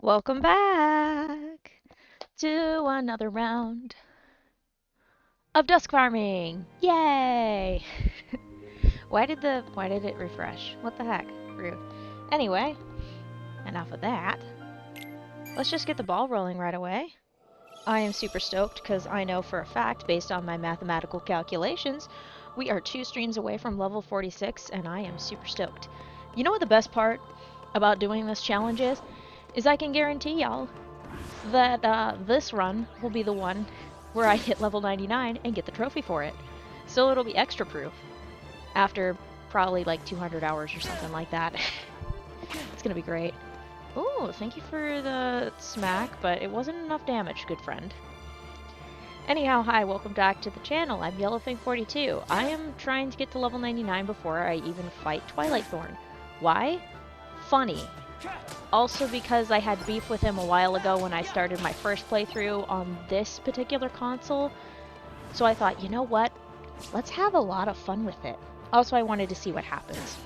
Welcome back to another round of dusk farming. Yay! Why did it refresh? What the heck? Rude. Anyway, enough of that. Let's just get the ball rolling right away. I am super stoked because I know for a fact, based on my mathematical calculations, we are 2 streams away from level 46, and I am super stoked. You know what the best part about doing this challenge is? Is I can guarantee y'all that this run will be the one where I hit level 99 and get the trophy for it. So it'll be extra proof after probably like 200 hours or something like that. It's gonna be great. Oh, thank you for the smack, but it wasn't enough damage, good friend. Anyhow, hi, welcome back to the channel. I'm Yellowfang42. I am trying to get to level 99 before I even fight Twilight Thorn. Why? Funny. Also because I had beef with him a while ago when I started my first playthrough on this particular console. So I thought, you know what? Let's have a lot of fun with it. Also, I wanted to see what happens.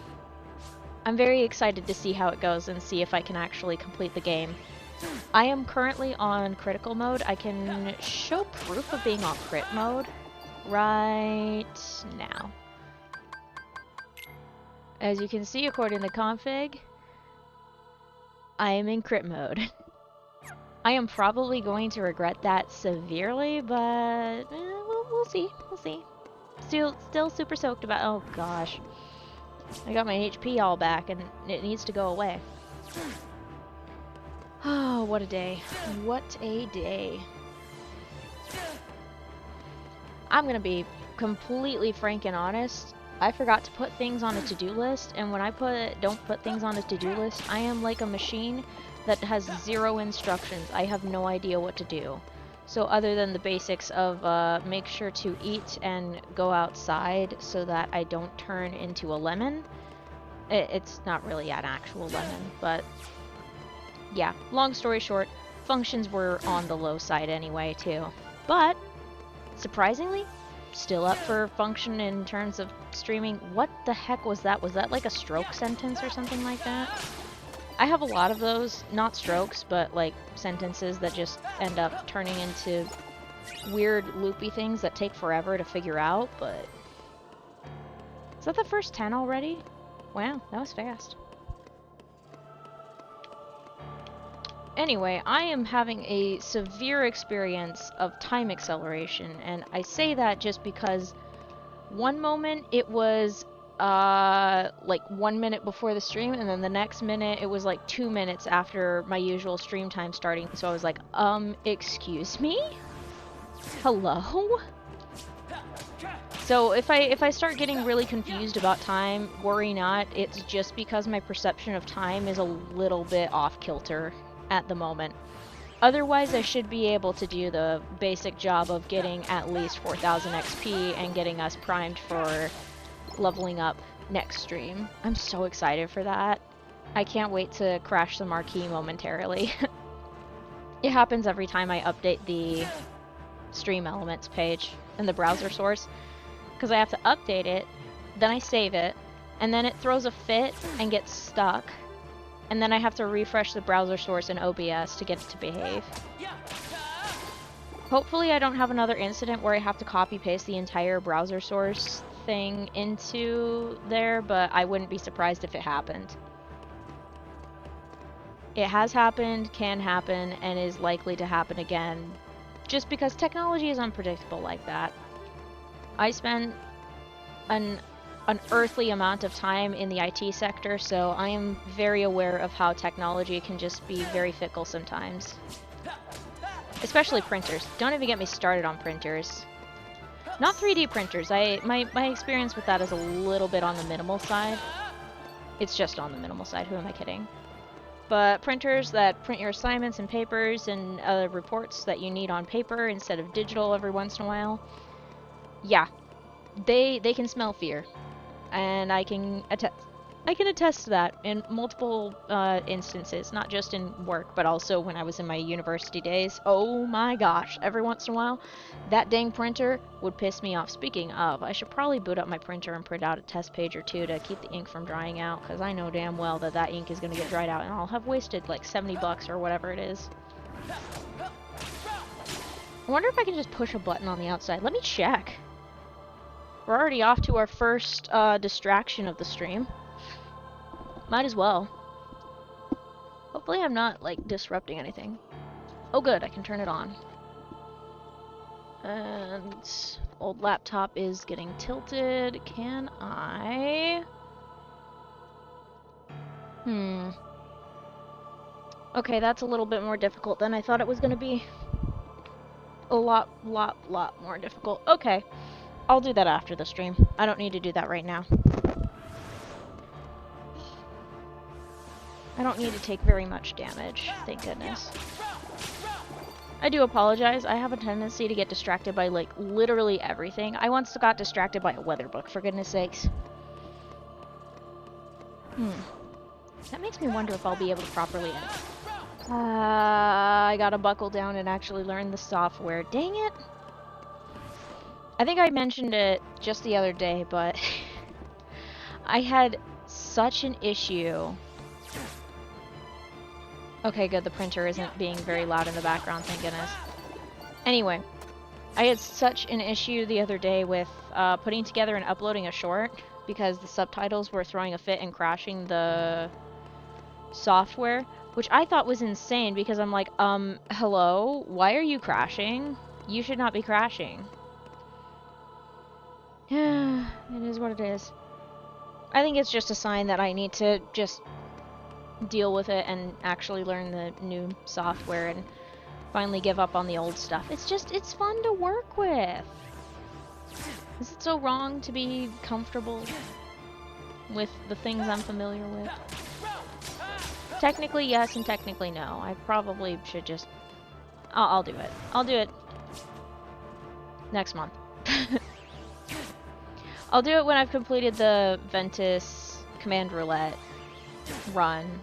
I'm very excited to see how it goes and see if I can actually complete the game. I am currently on critical mode. I can show proof of being on crit mode right now. As you can see, according to config, I am in crit mode. I am probably going to regret that severely, but we'll see. We'll see. Still super soaked about. Oh gosh, I got my HP all back, and it needs to go away. Oh, what a day! What a day! I'm gonna be completely frank and honest. I forgot to put things on a to-do list, and when I don't put things on a to-do list, I am like a machine that has 0 instructions. I have no idea what to do. So other than the basics of make sure to eat and go outside so that I don't turn into a lemon. It's not really an actual lemon, but yeah, long story short, functions were on the low side anyway too. But surprisingly, still up for function in terms of streaming. What the heck was that? Was that like a stroke sentence or something like that? I have a lot of those, not strokes, but like sentences that just end up turning into weird loopy things that take forever to figure out, but... Is that the first 10 already? Wow, that was fast. Anyway, I am having a severe experience of time acceleration, and I say that just because one moment it was like 1 minute before the stream, and then the next minute it was like 2 minutes after my usual stream time starting. So I was like, excuse me? Hello? So if I start getting really confused about time, worry not. It's just because my perception of time is a little bit off kilter at the moment. Otherwise, I should be able to do the basic job of getting at least 4,000 XP and getting us primed for leveling up next stream. I'm so excited for that. I can't wait to crash the marquee momentarily. It happens every time I update the Stream Elements page in the browser source, because I have to update it, then I save it, and then it throws a fit and gets stuck. And then I have to refresh the browser source in OBS to get it to behave. Hopefully I don't have another incident where I have to copy paste the entire browser source thing into there, but I wouldn't be surprised if it happened. It has happened, can happen, and is likely to happen again, just because technology is unpredictable like that. I spent an unearthly amount of time in the IT sector, so I am very aware of how technology can just be very fickle sometimes. Especially printers. Don't even get me started on printers. Not 3D printers. My experience with that is a little bit on the minimal side. It's just on the minimal side, who am I kidding? But printers that print your assignments and papers and other reports that you need on paper instead of digital every once in a while. Yeah, they can smell fear. And I can attest I can attest to that in multiple instances, not just in work, but also when I was in my university days. Oh my gosh, every once in a while, that dang printer would piss me off. Speaking of, I should probably boot up my printer and print out a test page or two to keep the ink from drying out, because I know damn well that that ink is going to get dried out, and I'll have wasted like 70 bucks or whatever it is. I wonder if I can just push a button on the outside. Let me check. We're already off to our first distraction of the stream. Might as well. Hopefully I'm not, like, disrupting anything. Oh good, I can turn it on. And old laptop is getting tilted. Can I... Okay, that's a little bit more difficult than I thought it was gonna be. A lot more difficult. Okay, I'll do that after the stream. I don't need to do that right now. I don't need to take very much damage, thank goodness. I do apologize, I have a tendency to get distracted by, like, literally everything. I once got distracted by a weather book, for goodness sakes. That makes me wonder if I'll be able to properly edit. I gotta buckle down and actually learn the software. Dang it! I think I mentioned it just the other day, but I had such an issue. Okay, good, the printer isn't being very loud in the background, thank goodness. Anyway, I had such an issue the other day with putting together and uploading a short because the subtitles were throwing a fit and crashing the software, which I thought was insane because I'm like, hello? Why are you crashing? You should not be crashing. It is what it is. I think it's just a sign that I need to just deal with it and actually learn the new software and finally give up on the old stuff. It's fun to work with. Is it so wrong to be comfortable with the things I'm familiar with? Technically yes and technically no. I probably should just... I'll do it. I'll do it next month. I'll do it when I've completed the Ventus Command Roulette run.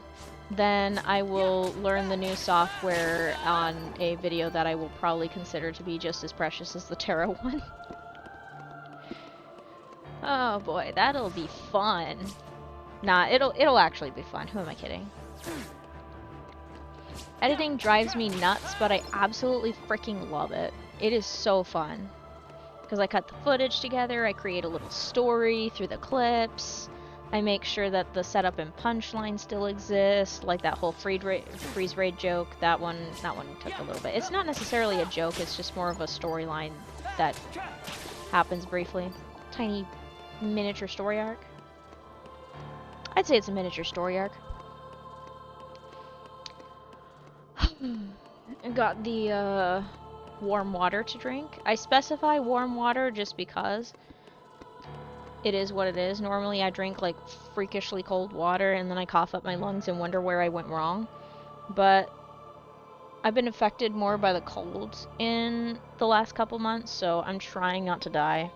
Then I will learn the new software on a video that I will probably consider to be just as precious as the Terra one. Oh boy, that'll be fun. Nah, it'll actually be fun. Who am I kidding? Editing drives me nuts, but I absolutely freaking love it. It is so fun. Because I cut the footage together, I create a little story through the clips, I make sure that the setup and punchline still exist, like that whole freeze raid joke, that one took a little bit. It's not necessarily a joke, it's just more of a storyline that happens briefly. Tiny miniature story arc. I'd say it's a miniature story arc. I got the warm water to drink. I specify warm water just because it is what it is. Normally I drink like freakishly cold water and then I cough up my lungs and wonder where I went wrong. But I've been affected more by the colds in the last couple months, so I'm trying not to die.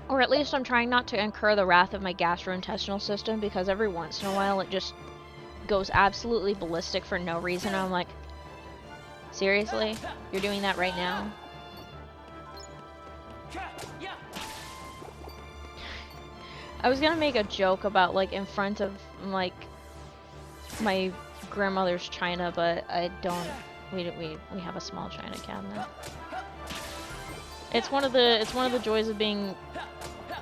Or at least I'm trying not to incur the wrath of my gastrointestinal system, because every once in a while it just goes absolutely ballistic for no reason. I'm like, seriously? You're doing that right now? I was gonna make a joke about, like, in front of, like, my grandmother's china, but I don't. We have a small china cabinet. It's one of the joys of being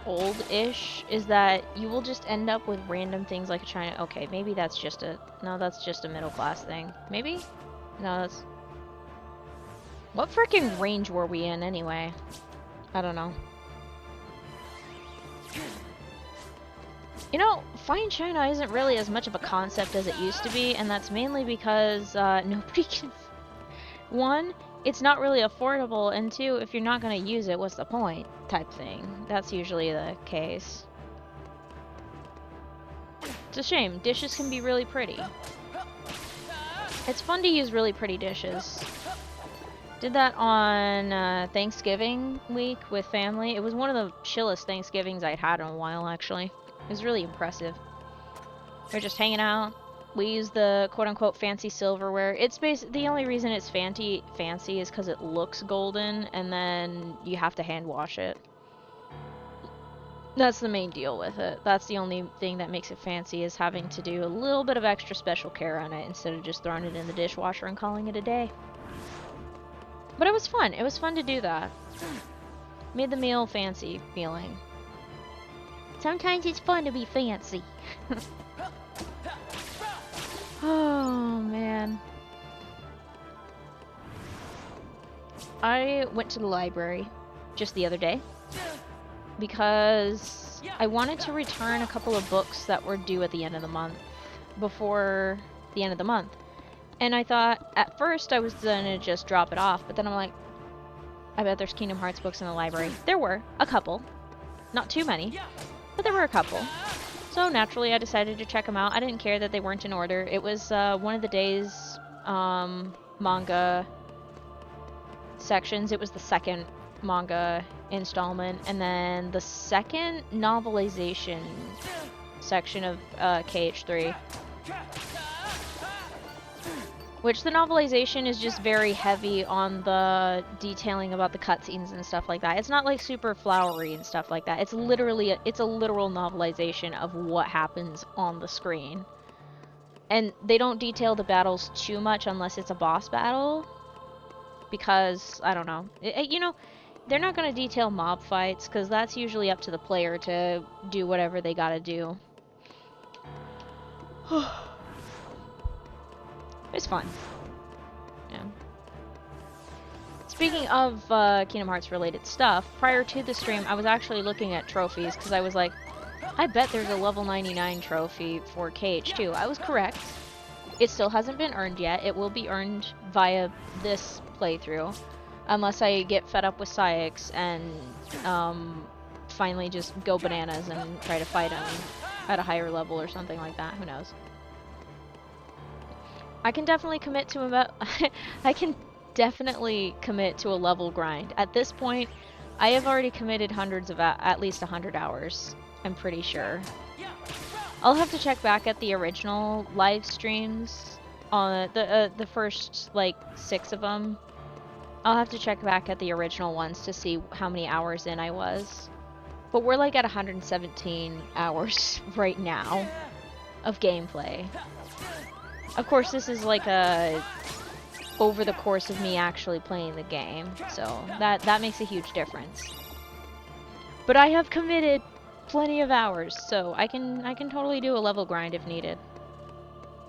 old-ish, is that you will just end up with random things like a china. Okay, maybe that's just a... No, that's just a middle-class thing. Maybe? No, that's... What frickin' range were we in, anyway? I don't know. You know, fine china isn't really as much of a concept as it used to be, and that's mainly because, nobody can... One, it's not really affordable, and two, if you're not gonna use it, what's the point? Type thing. That's usually the case. It's a shame. Dishes can be really pretty. It's fun to use really pretty dishes. Did that on Thanksgiving week with family. It was one of the chillest Thanksgivings I'd had in a while, actually. It was really impressive. We're just hanging out. We use the quote-unquote fancy silverware. It's the only reason it's fancy is because it looks golden, and then you have to hand wash it. That's the main deal with it. That's the only thing that makes it fancy, is having to do a little bit of extra special care on it instead of just throwing it in the dishwasher and calling it a day. But it was fun. It was fun to do that. Made the meal fancy feeling. Sometimes it's fun to be fancy. Oh, man. I went to the library just the other day because I wanted to return a couple of books that were due at the end of the month, before the end of the month. And I thought, at first, I was gonna just drop it off, but then I'm like, I bet there's Kingdom Hearts books in the library. There were a couple. Not too many, but there were a couple. So naturally, I decided to check them out. I didn't care that they weren't in order. It was one of the day's manga sections. It was the second manga installment, and then the second novelization section of KH3. Which the novelization is just very heavy on the detailing about the cutscenes and stuff like that. It's not like super flowery and stuff like that. It's literally it's a literal novelization of what happens on the screen. And they don't detail the battles too much unless it's a boss battle, because I don't know. You know, they're not going to detail mob fights because that's usually up to the player to do whatever they got to do. It's fun. Yeah. Speaking of Kingdom Hearts related stuff, prior to the stream, I was actually looking at trophies because I was like, I bet there's a level 99 trophy for KH2. I was correct. It still hasn't been earned yet. It will be earned via this playthrough, unless I get fed up with Saïx and finally just go bananas and try to fight him at a higher level or something like that. Who knows? I can definitely commit to a level grind. At this point, I have already committed hundreds of at least 100 hours. I'm pretty sure. I'll have to check back at the original live streams on the first like 6 of them. I'll have to check back at the original ones to see how many hours in I was. But we're like at 117 hours right now of gameplay. Of course, this is like over the course of me actually playing the game, so that makes a huge difference. But I have committed plenty of hours, so I can totally do a level grind if needed.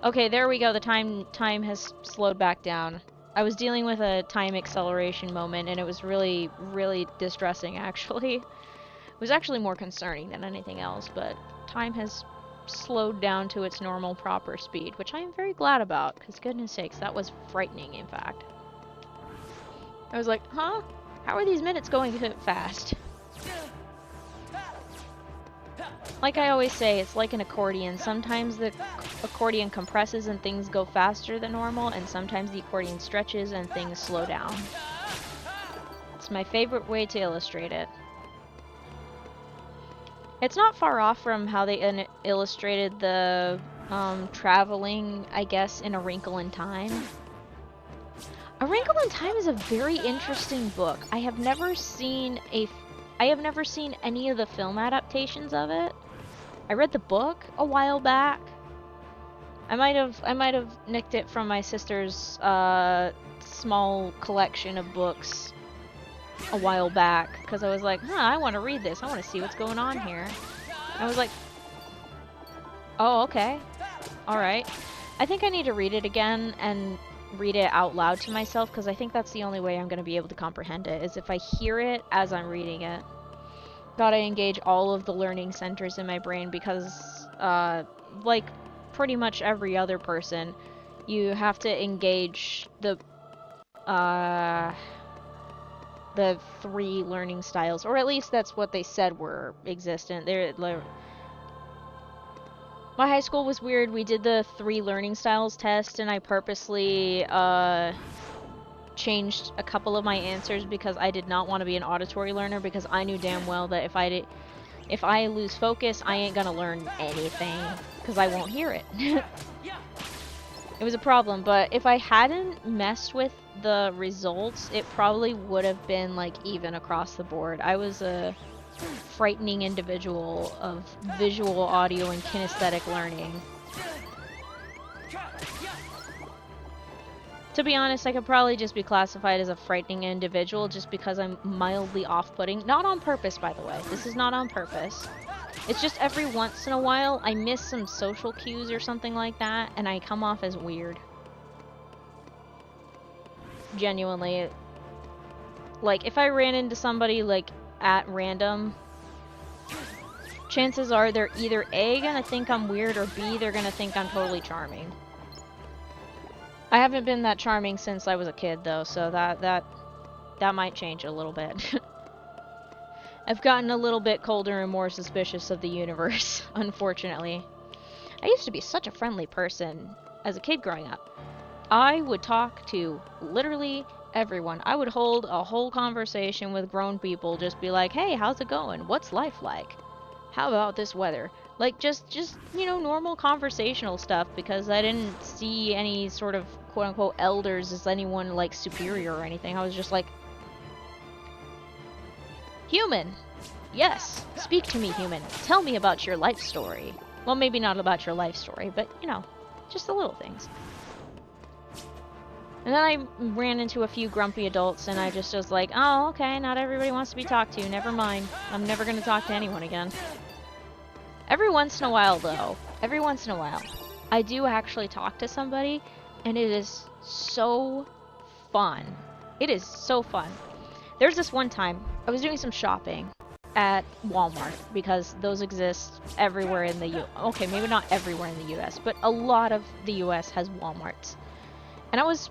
Okay, there we go. The time has slowed back down. I was dealing with a time acceleration moment, and it was really, really distressing, actually. It was actually more concerning than anything else, but time has slowed down to its normal, proper speed, which I am very glad about, because goodness sakes, that was frightening, in fact. I was like, huh? How are these minutes going so fast? Like I always say, it's like an accordion. Sometimes the accordion compresses and things go faster than normal, and sometimes the accordion stretches and things slow down. It's my favorite way to illustrate it. It's not far off from how they illustrated the traveling, I guess, in A Wrinkle in Time. A Wrinkle in Time is a very interesting book. I have never seen any of the film adaptations of it. I read the book a while back. I might have nicked it from my sister's small collection of books a while back, because I was like, I want to read this. I want to see what's going on here. And I was like, oh, okay. Alright. I think I need to read it again and read it out loud to myself, because I think that's the only way I'm going to be able to comprehend it, is if I hear it as I'm reading it. Gotta engage all of the learning centers in my brain, because, like pretty much every other person, you have to engage the 3 learning styles, or at least that's what they said were existent. My high school was weird. We did the 3 learning styles test, and I purposely changed a couple of my answers because I did not want to be an auditory learner, because I knew damn well that if I lose focus, I ain't gonna learn anything because I won't hear it. It was a problem, but if I hadn't messed with the results, it probably would have been like even across the board. I was a frightening individual of visual, audio, and kinesthetic learning. To be honest, I could probably just be classified as a frightening individual just because I'm mildly off-putting. Not on purpose, by the way. This is not on purpose. It's just every once in a while I miss some social cues or something like that, and I come off as weird. Genuinely. Like, if I ran into somebody, like, at random, chances are they're either A, gonna think I'm weird, or B, they're gonna think I'm totally charming. I haven't been that charming since I was a kid, though, so that might change a little bit. I've gotten a little bit colder and more suspicious of the universe, unfortunately. I used to be such a friendly person as a kid growing up. I would talk to literally everyone. I would hold a whole conversation with grown people, just be like, hey, how's it going? What's life like? How about this weather? Like, just you know, normal conversational stuff, because I didn't see any sort of quote-unquote elders as anyone, like, superior or anything. I was just like, human! Yes! Speak to me, human. Tell me about your life story. Well, maybe not about your life story, but, you know, just the little things. And then I ran into a few grumpy adults, and I just was like, oh, okay, not everybody wants to be talked to. Never mind. I'm never gonna talk to anyone again. Every once in a while, though, I do actually talk to somebody, and it is so fun. It is so fun. There's this one time, I was doing some shopping at Walmart, because those exist everywhere in the okay, maybe not everywhere in the US, but a lot of the US has Walmarts. And I was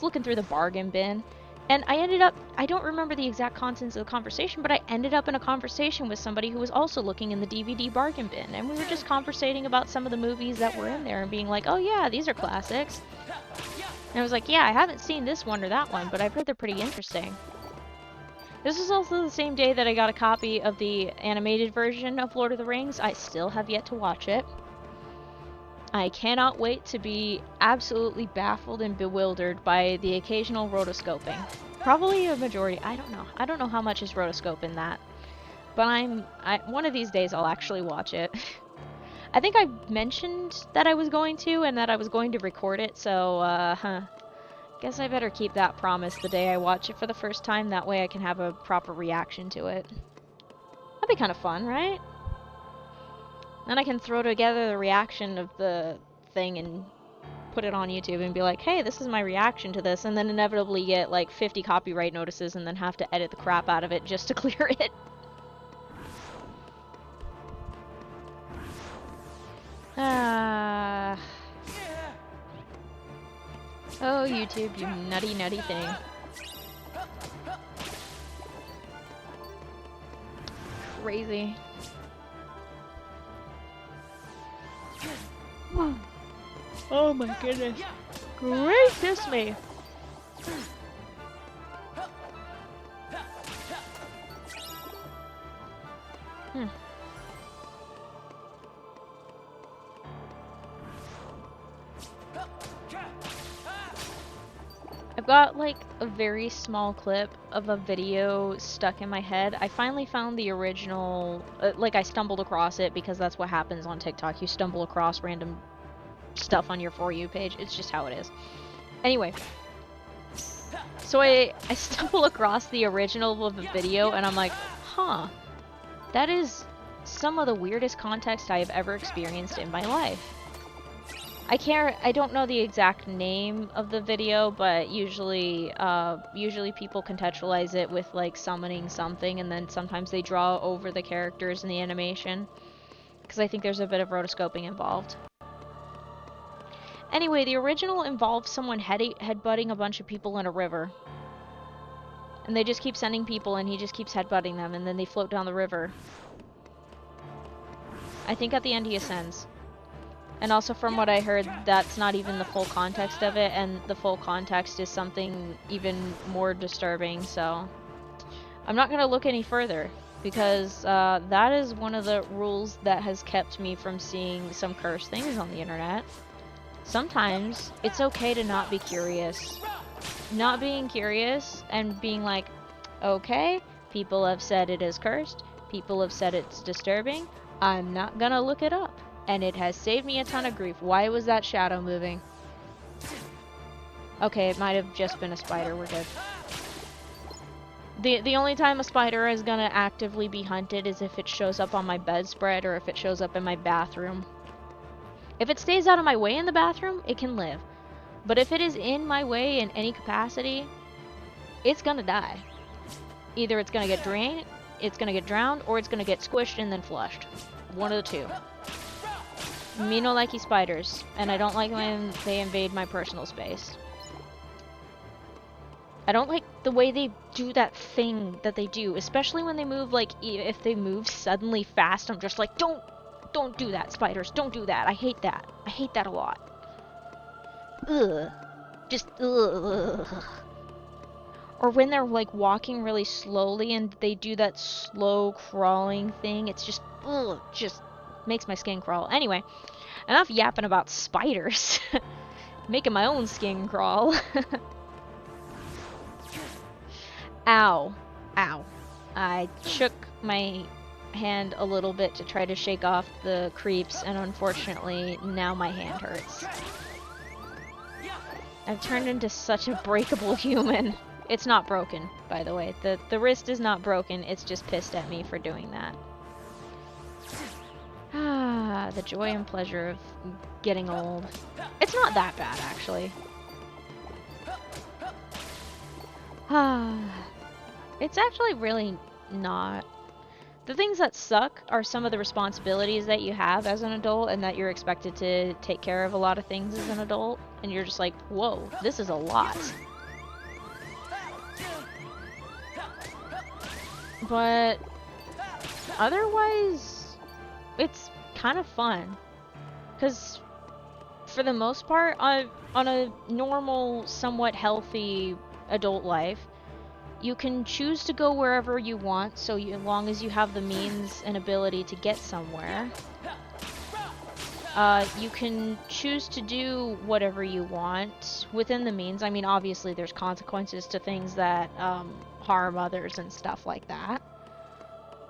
looking through the bargain bin, and I ended up, I don't remember the exact contents of the conversation, but I ended up in a conversation with somebody who was also looking in the DVD bargain bin, and we were just conversating about some of the movies that were in there and being like, oh yeah, these are classics. And I was like, yeah, I haven't seen this one or that one, but I've heard they're pretty interesting. This is also the same day that I got a copy of the animated version of Lord of the Rings. I still have yet to watch it. I cannot wait to be absolutely baffled and bewildered by the occasional rotoscoping. Probably a majority. I don't know. I don't know how much is rotoscope in that. But one of these days I'll actually watch it. I think I mentioned that I was going to, and that I was going to record it, so, guess I better keep that promise the day I watch it for the first time. That way I can have a proper reaction to it. That'd be kind of fun, right? Then I can throw together the reaction of the thing and put it on YouTube and be like, hey, this is my reaction to this, and then inevitably get like 50 copyright notices and then have to edit the crap out of it just to clear it. Oh, YouTube, you nutty, nutty thing. Crazy. Oh my goodness. Gracious me. I've got like a very small clip of a video stuck in my head. I finally found the original, like I stumbled across it because that's what happens on TikTok. You stumble across random stuff on your For You page. It's just how it is. Anyway, so I stumble across the original of the video and I'm like, huh, that is some of the weirdest context I have ever experienced in my life. I don't know the exact name of the video, but usually people contextualize it with like summoning something, and then sometimes they draw over the characters in the animation, because I think there's a bit of rotoscoping involved. Anyway, the original involves someone headbutting a bunch of people in a river. And they just keep sending people, and he just keeps headbutting them, and then they float down the river. I think at the end he ascends. And also from what I heard, that's not even the full context of it, and the full context is something even more disturbing, so I'm not gonna look any further, because that is one of the rules that has kept me from seeing some cursed things on the internet. Sometimes it's okay to not be curious. Not being curious and being like, okay, people have said it is cursed, people have said it's disturbing, I'm not gonna look it up. And it has saved me a ton of grief. Why was that shadow moving? Okay, it might have just been a spider, we're good. The only time a spider is gonna actively be hunted is if it shows up on my bedspread or if it shows up in my bathroom. If it stays out of my way in the bathroom, it can live. But if it is in my way in any capacity, it's gonna die. Either it's gonna get drained, it's gonna get drowned, or it's gonna get squished and then flushed. One of the two. Me no likey spiders, and I don't like when they invade my personal space. I don't like the way they do that thing that they do, especially when they move, like, if they move suddenly fast, I'm just like, don't do that, spiders, don't do that. I hate that. I hate that a lot. Ugh. Just, ugh. Or when they're, like, walking really slowly and they do that slow crawling thing, it's just, ugh, just makes my skin crawl. Anyway, enough yapping about spiders. Making my own skin crawl. Ow. Ow. I shook my hand a little bit to try to shake off the creeps, and unfortunately, now my hand hurts. I've turned into such a breakable human. It's not broken, by the way. The wrist is not broken, it's just pissed at me for doing that. Ah, the joy and pleasure of getting old. It's not that bad, actually. Ah, it's actually really not. The things that suck are some of the responsibilities that you have as an adult and that you're expected to take care of a lot of things as an adult. And you're just like, whoa, this is a lot. But otherwise, it's kind of fun. Because for the most part, on a normal, somewhat healthy adult life, you can choose to go wherever you want, so as long as you have the means and ability to get somewhere. You can choose to do whatever you want within the means. I mean, obviously there's consequences to things that harm others and stuff like that.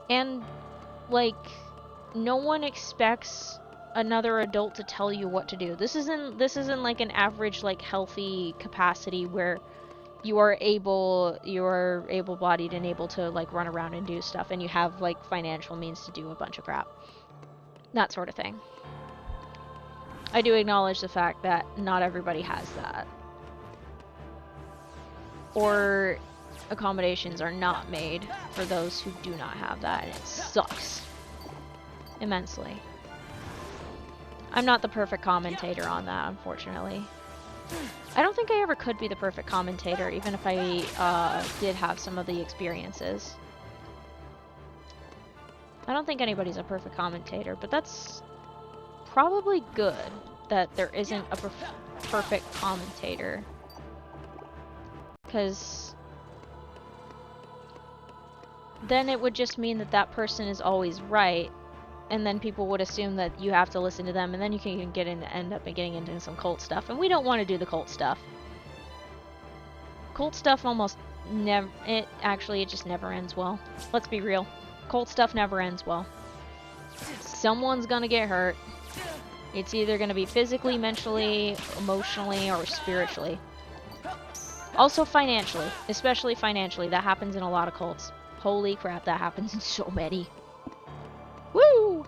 And, like, no one expects another adult to tell you what to do. This isn't like an average, like, healthy capacity where you are able-bodied and able to, like, run around and do stuff, and you have, like, financial means to do a bunch of crap. That sort of thing. I do acknowledge the fact that not everybody has that. Or accommodations are not made for those who do not have that, and it sucks immensely. I'm not the perfect commentator on that, unfortunately. I don't think I ever could be the perfect commentator, even if I did have some of the experiences. I don't think anybody's a perfect commentator, but that's probably good that there isn't a perfect commentator. Because then it would just mean that that person is always right, and then people would assume that you have to listen to them, and then you can end up getting into some cult stuff, and we don't want to do the cult stuff. Cult stuff almost never, it just never ends well. Let's be real. Cult stuff never ends well. Someone's gonna get hurt. It's either gonna be physically, mentally, emotionally, or spiritually. Also financially, especially financially. That happens in a lot of cults. Holy crap, that happens in so many. Woo!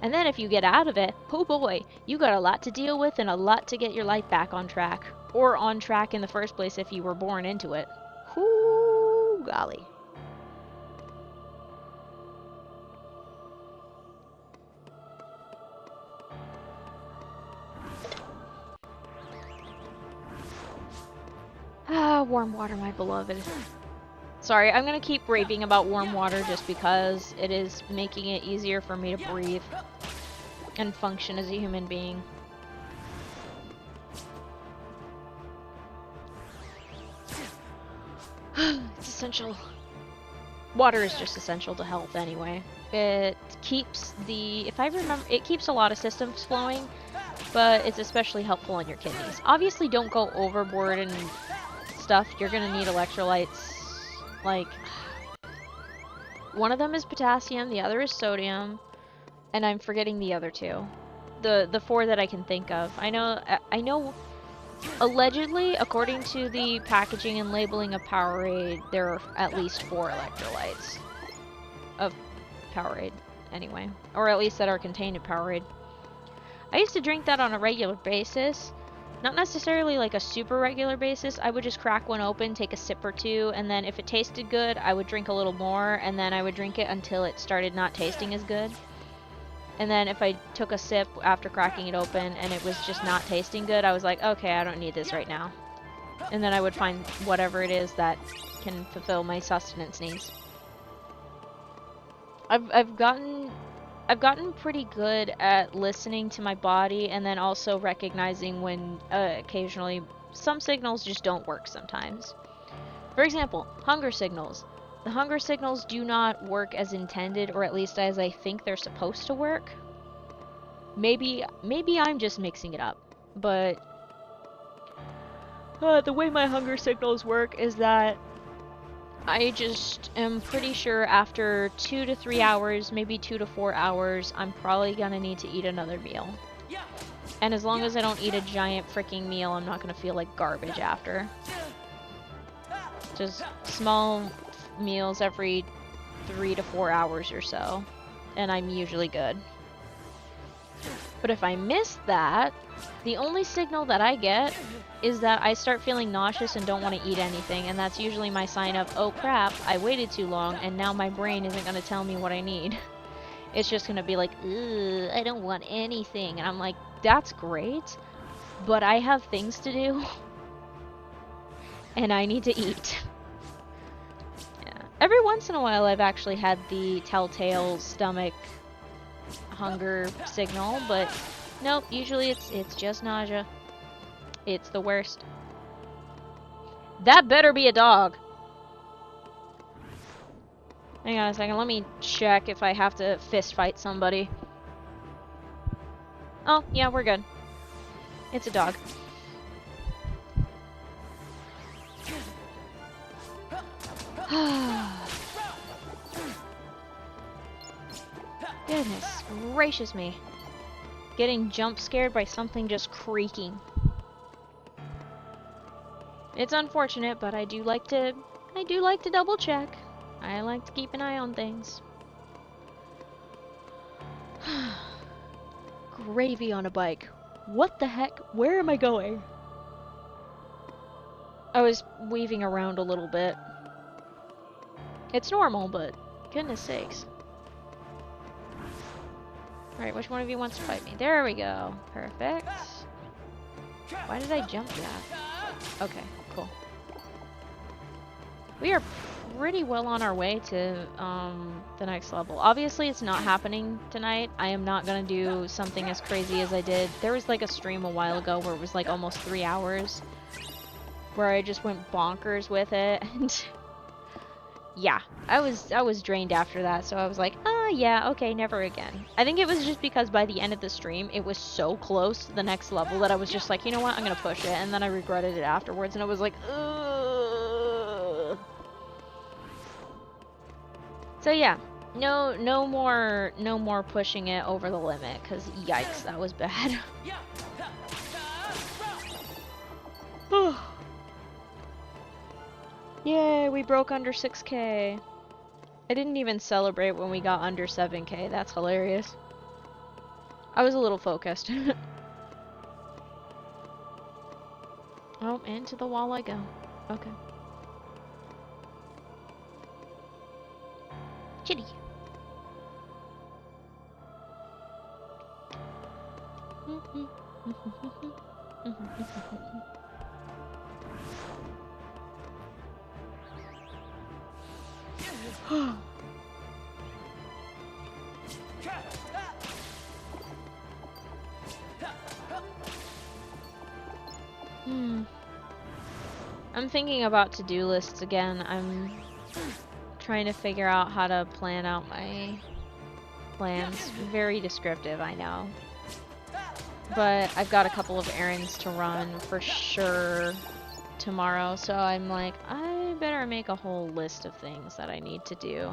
And then if you get out of it, oh boy, you got a lot to deal with and a lot to get your life back on track. Or on track in the first place if you were born into it. Whoo, golly. Ah, warm water, my beloved. Sorry, I'm gonna keep raving about warm water just because it is making it easier for me to breathe and function as a human being. It's essential. Water is just essential to health anyway. It keeps the, if I remember, it keeps a lot of systems flowing, but it's especially helpful on your kidneys. Obviously don't go overboard and stuff. You're gonna need electrolytes. Like, one of them is potassium, the other is sodium, and I'm forgetting the other two. The four that I can think of. I know allegedly, according to the packaging and labeling of Powerade, there are at least 4 electrolytes of Powerade, anyway. Or at least that are contained in Powerade. I used to drink that on a regular basis. Not necessarily like a super regular basis. I would just crack one open, take a sip or two, and then if it tasted good, I would drink a little more, and then I would drink it until it started not tasting as good. And then if I took a sip after cracking it open and it was just not tasting good, I was like, okay, I don't need this right now. And then I would find whatever it is that can fulfill my sustenance needs. I've gotten pretty good at listening to my body and then also recognizing when occasionally some signals just don't work sometimes. For example, hunger signals. The hunger signals do not work as intended, or at least as I think they're supposed to work. Maybe I'm just mixing it up, but the way my hunger signals work is that I just am pretty sure after 2 to 3 hours, maybe 2 to 4 hours, I'm probably gonna need to eat another meal. And as long as I don't eat a giant freaking meal, I'm not gonna feel like garbage after. Just small meals every 3 to 4 hours or so, and I'm usually good. But if I miss that, the only signal that I get is that I start feeling nauseous and don't want to eat anything, and that's usually my sign of, oh crap, I waited too long and now my brain isn't going to tell me what I need. It's just going to be like, ugh, I don't want anything, and I'm like, that's great, but I have things to do and I need to eat. Every once in a while I've actually had the telltale stomach hunger signal, but nope, usually it's just nausea. It's the worst. That better be a dog. Hang on a second, let me check if I have to fist fight somebody. Oh, yeah, we're good. It's a dog. Goodness gracious me. Getting jump scared by something just creaking. It's unfortunate, but I do like to double check. I like to keep an eye on things. Gravy on a bike. What the heck? Where am I going? I was weaving around a little bit. It's normal, but goodness sakes. Alright, which one of you wants to fight me? There we go. Perfect. Why did I jump that? Okay, cool. We are pretty well on our way to the next level. Obviously, it's not happening tonight. I am not gonna do something as crazy as I did. There was like a stream a while ago where it was like almost 3 hours, where I just went bonkers with it, and yeah, I was drained after that. So I was like, yeah, okay, never again. I think it was just because by the end of the stream, it was so close to the next level that I was just like, you know what, I'm gonna push it, and then I regretted it afterwards, and I was like, ugh. So yeah, no more pushing it over the limit, cause yikes, that was bad. Yay, we broke under 6K. I didn't even celebrate when we got under 7K. That's hilarious. I was a little focused. Oh, into the wall I go. Okay. Chitty. I'm thinking about to-do lists again. I'm trying to figure out how to plan out my plans. Very descriptive, I know. But I've got a couple of errands to run for sure tomorrow, so I'm like, I better make a whole list of things that I need to do.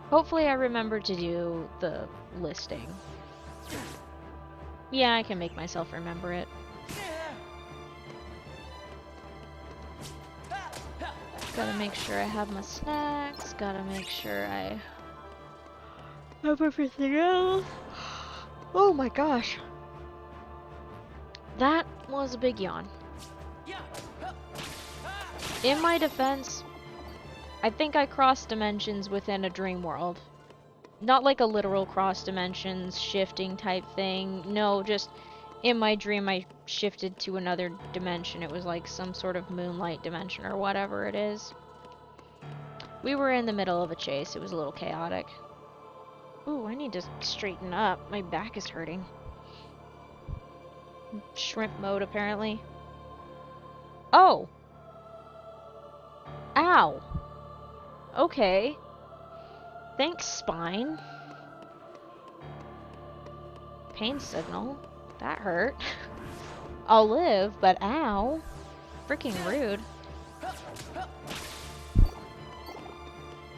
Hopefully I remember to do the listing. Yeah, I can make myself remember it. Gotta make sure I have my snacks, gotta make sure I have everything else. Oh my gosh. That was a big yawn. In my defense, I think I crossed dimensions within a dream world. Not like a literal cross dimensions shifting type thing. No, just in my dream I shifted to another dimension. It was like some sort of moonlight dimension or whatever it is. We were in the middle of a chase. It was a little chaotic. Ooh, I need to straighten up. My back is hurting. Shrimp mode, apparently. Oh! Ow! Okay. Thanks, spine. Pain signal. That hurt. I'll live, but ow. Freaking rude.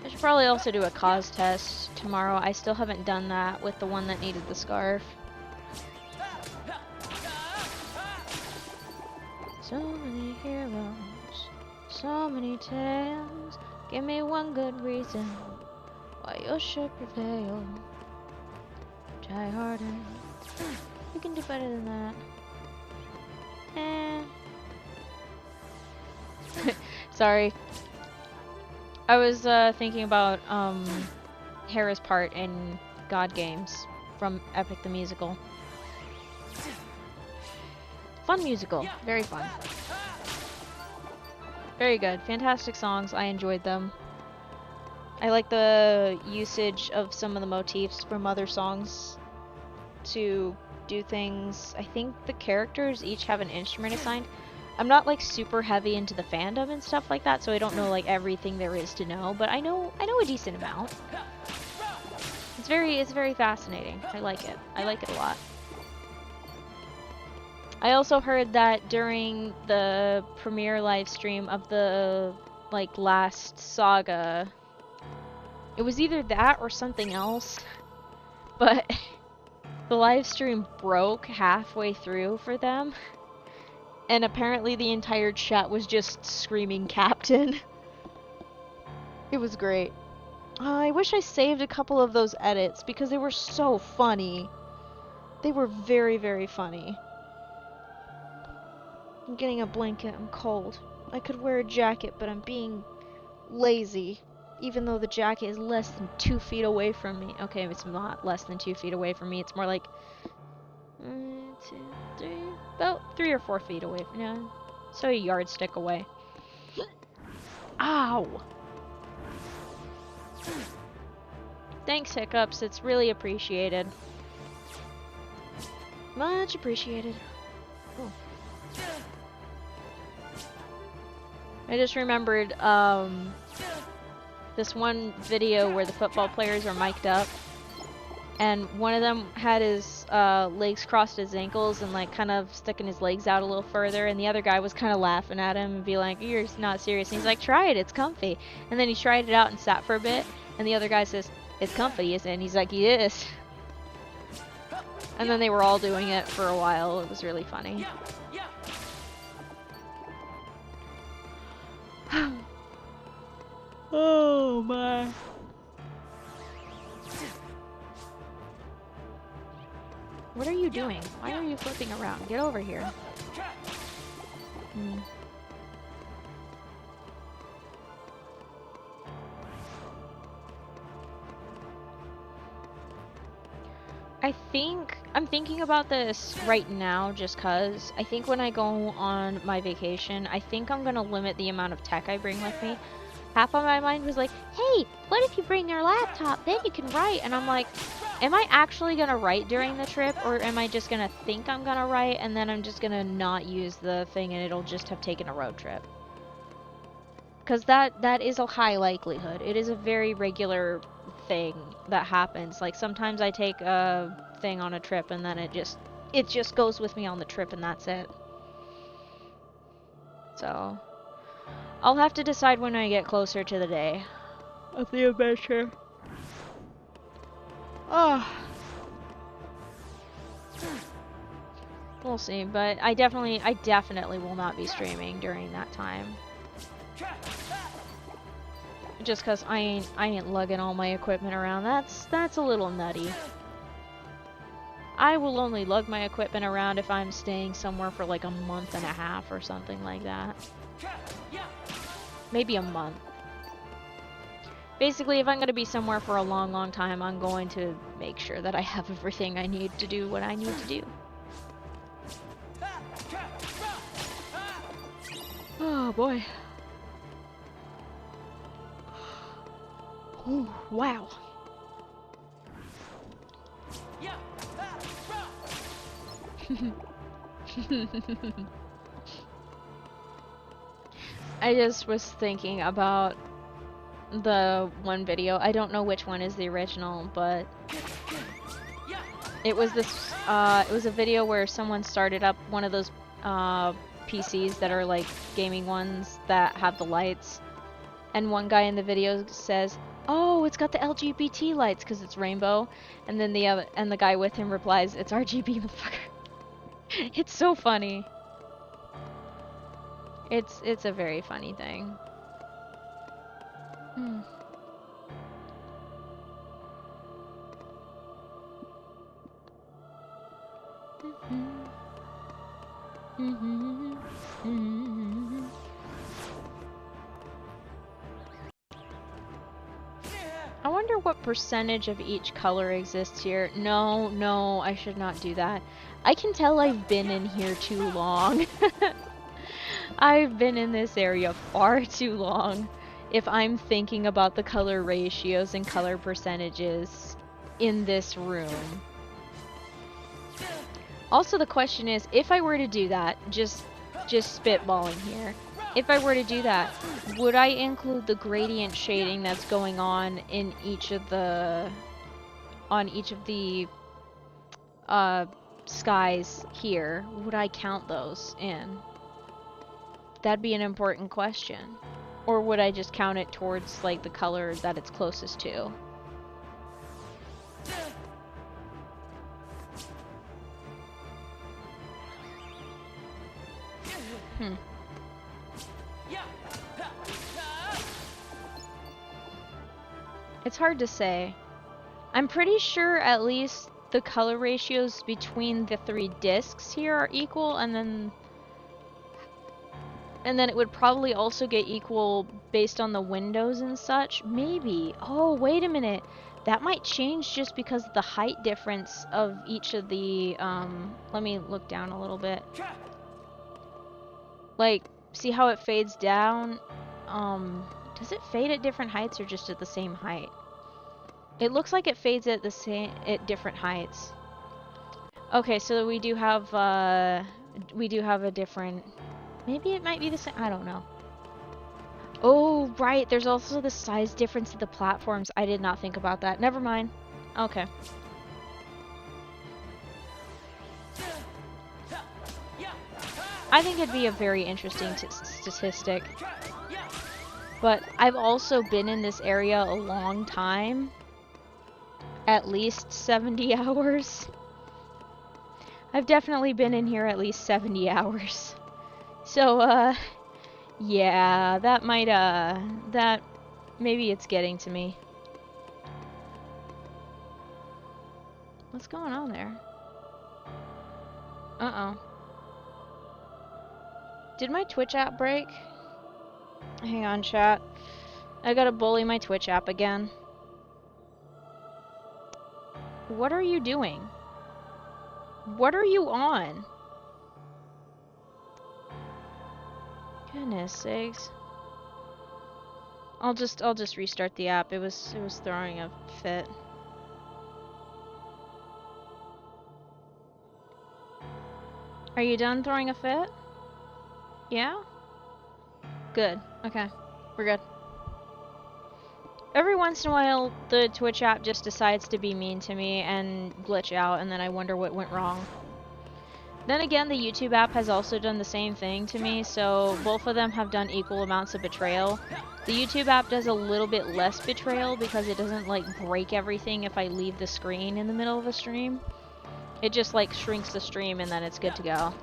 I should probably also do a cause test tomorrow. I still haven't done that with the one that needed the scarf. So many heroes, so many tales. Give me one good reason why you should prevail. Try harder. You can do better than that. Sorry. I was thinking about Hera's part in God Games from Epic the Musical. Fun musical. Very fun. Very good. Fantastic songs. I enjoyed them. I like the usage of some of the motifs from other songs to do things. I think the characters each have an instrument assigned. I'm not like super heavy into the fandom and stuff like that, so I don't know like everything there is to know, but I know a decent amount. It's very fascinating. I like it. I like it a lot. I also heard that during the premiere live stream of the like last saga, it was either that or something else, but the live stream broke halfway through for them, and apparently the entire chat was just screaming Captain. It was great. I wish I saved a couple of those edits because they were so funny. They were very, very funny. I'm getting a blanket. I'm cold. I could wear a jacket, but I'm being lazy. Even though the jacket is less than 2 feet away from me. Okay, it's not less than 2 feet away from me. It's more like 1, 2, 3, about 3 or 4 feet away from me. So a yardstick away. Ow! Thanks, Hiccups. It's really appreciated. Much appreciated. Cool. I just remembered this one video where the football players are mic'd up, and one of them had his legs crossed his ankles and like kind of sticking his legs out a little further, and the other guy was kind of laughing at him and be like, "You're not serious." And he's like, "Try it, it's comfy." And then he tried it out and sat for a bit, and the other guy says, "It's comfy, isn't it?" And he's like, "Yes." And then they were all doing it for a while. It was really funny. Oh my. What are you doing? Why are you flipping around? Get over here. I'm thinking about this right now just cause I think when I go on my vacation, I think I'm gonna limit the amount of tech I bring with me. half of my mind was like, hey, what if you bring your laptop? Then you can write. And I'm like, am I actually going to write during the trip? Or am I just going to think I'm going to write and then I'm just going to not use the thing and it'll just have taken a road trip? Because that is a high likelihood. It is a very regular thing that happens. Like, sometimes I take a thing on a trip and then it just goes with me on the trip and that's it. So, I'll have to decide when I get closer to the day of the adventure. Oh. We'll see, but I definitely will not be streaming during that time. Just cause I ain't lugging all my equipment around. That's a little nutty. I will only lug my equipment around if I'm staying somewhere for like a month and a half or something like that. Maybe a month. Basically, if I'm going to be somewhere for a long time, I'm going to make sure that I have everything I need to do what I need to do. Oh boy. Ooh, wow. I just was thinking about the one video. I don't know which one is the original, but it was it was a video where someone started up one of those PCs that are like gaming ones that have the lights, and one guy in the video says, "Oh, it's got the LGBT lights because it's rainbow," and then the guy with him replies, "It's RGB, motherfucker." It's so funny. It's a very funny thing. I wonder what percentage of each color exists here. No, I should not do that. I can tell I've been in here too long. I've been in this area far too long if I'm thinking about the color ratios and color percentages in this room. Also, the question is, if I were to do that, just spitballing here, if I were to do that, would I include the gradient shading that's going on in each of the skies here? Would I count those in? That'd be an important question. Or would I just count it towards like the color that it's closest to? It's hard to say. I'm pretty sure at least the color ratios between the 3 discs here are equal, and then it would probably also get equal based on the windows and such. Maybe. Oh, wait a minute. That might change just because of the height difference of each of the, let me look down a little bit. Like, see how it fades down? Does it fade at different heights or just at the same height? It looks like it fades at different heights. Okay, so we do have a different, maybe it might be the same, I don't know. Oh, right, there's also the size difference of the platforms. I did not think about that. Never mind. Okay. I think it'd be a very interesting statistic. But I've also been in this area a long time. At least 70 hours. I've definitely been in here at least 70 hours. So, yeah, that might, maybe it's getting to me. What's going on there? Uh-oh. Did my Twitch app break? Hang on, chat. I gotta bully my Twitch app again. What are you doing? What are you on? Goodness sakes. I'll just restart the app. It was throwing a fit. Are you done throwing a fit? Yeah? Good. Okay. We're good. Every once in a while, the Twitch app just decides to be mean to me and glitch out, and then I wonder what went wrong. Then again, the YouTube app has also done the same thing to me, so both of them have done equal amounts of betrayal. The YouTube app does a little bit less betrayal because it doesn't, like, break everything if I leave the screen in the middle of a stream. It just, like, shrinks the stream and then it's good to go.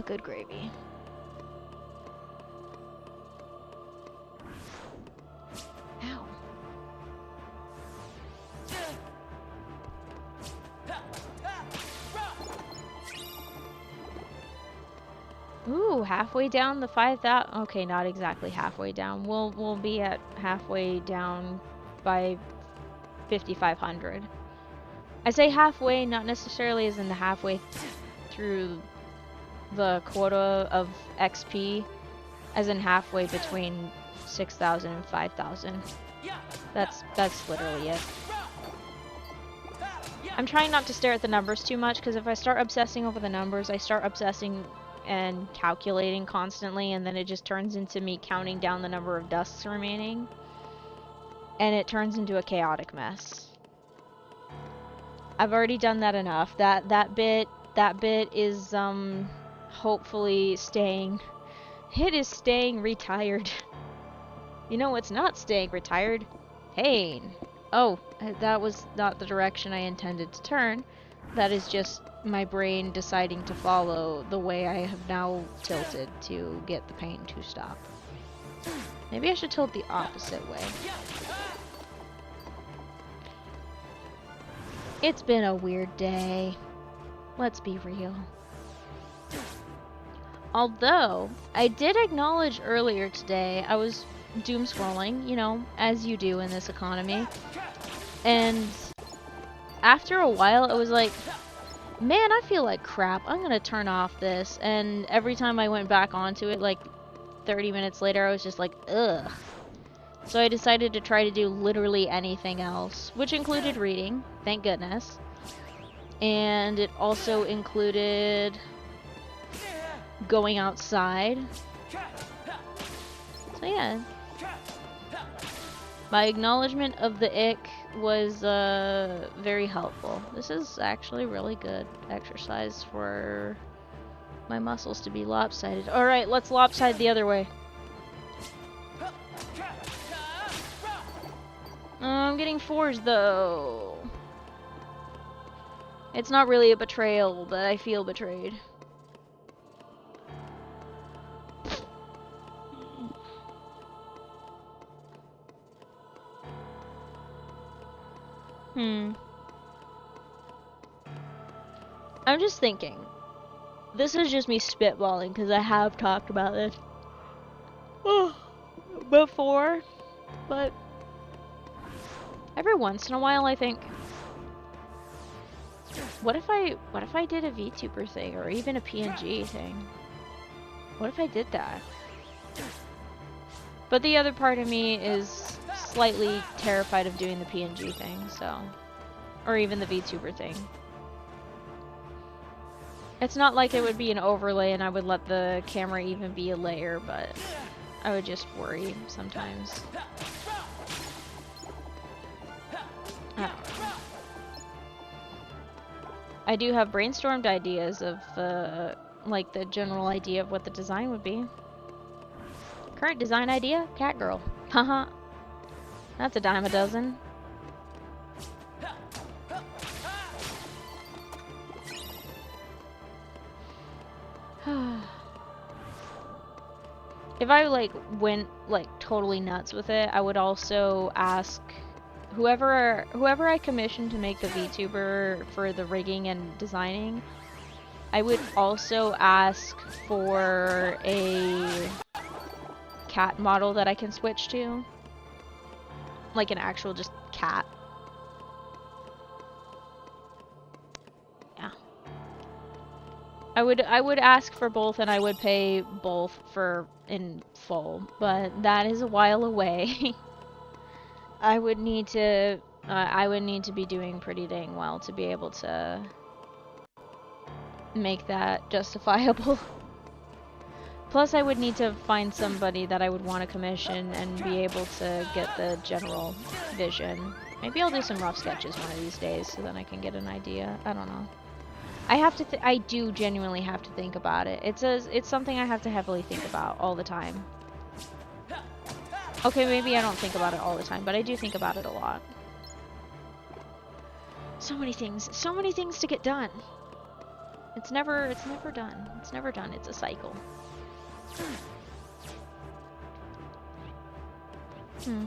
Good gravy. Ow. Ooh, halfway down the 5,000. Okay, not exactly halfway down. We'll be at halfway down by 5,500. I say halfway, not necessarily as in the halfway through the quota of XP, as in halfway between 6,000 and 5,000. That's literally it. I'm trying not to stare at the numbers too much, because if I start obsessing over the numbers, I start obsessing and calculating constantly, and then it just turns into me counting down the number of dusts remaining, and it turns into a chaotic mess. I've already done that enough. That bit is hopefully staying. It is staying retired. You know what's not staying retired? Pain. Oh, that was not the direction I intended to turn. That is just my brain deciding to follow the way I have now tilted to get the pain to stop. Maybe I should tilt the opposite way. It's been a weird day. Let's be real. Although, I did acknowledge earlier today, I was doom scrolling, you know, as you do in this economy. And after a while, it was like, man, I feel like crap. I'm gonna turn off this. And every time I went back onto it, like 30 minutes later, I was just like, ugh. So I decided to try to do literally anything else, which included reading, thank goodness. And it also included going outside. So yeah. My acknowledgement of the ick was very helpful. This is actually really good exercise for my muscles to be lopsided. Alright, let's lopside the other way. I'm getting 4s though. It's not really a betrayal, but I feel betrayed. I'm just thinking. This is just me spitballing because I have talked about this before, but every once in a while I think, what if I did a VTuber thing or even a PNG thing? What if I did that? But the other part of me is slightly terrified of doing the PNG thing, so, or even the VTuber thing. It's not like it would be an overlay and I would let the camera even be a layer, but I would just worry sometimes. I don't know. I do have brainstormed ideas of, like, the general idea of what the design would be. Current design idea? Cat girl. Haha. That's a dime a dozen. If I, like, went, like, totally nuts with it, I would also ask whoever I commissioned to make the VTuber for the rigging and designing, I would also ask for a cat model that I can switch to. Like an actual just cat. Yeah. I would ask for both, and I would pay both for in full, but that is a while away. I would need to be doing pretty dang well to be able to make that justifiable. Plus, I would need to find somebody that I would want to commission and be able to get the general vision. Maybe I'll do some rough sketches one of these days so then I can get an idea. I don't know. I have to I do genuinely have to think about it. It's something I have to heavily think about all the time. Okay, maybe I don't think about it all the time, but I do think about it a lot. So many things to get done. It's never done. It's never done. It's a cycle. Hmm.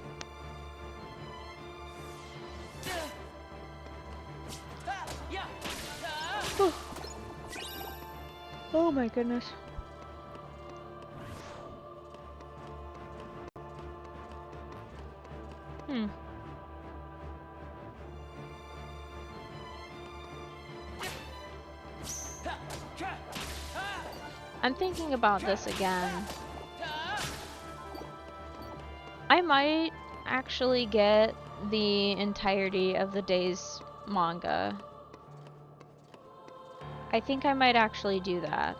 Oh my goodness. Hmm. I'm thinking about this again. I might actually get the entirety of the day's manga. I think I might actually do that.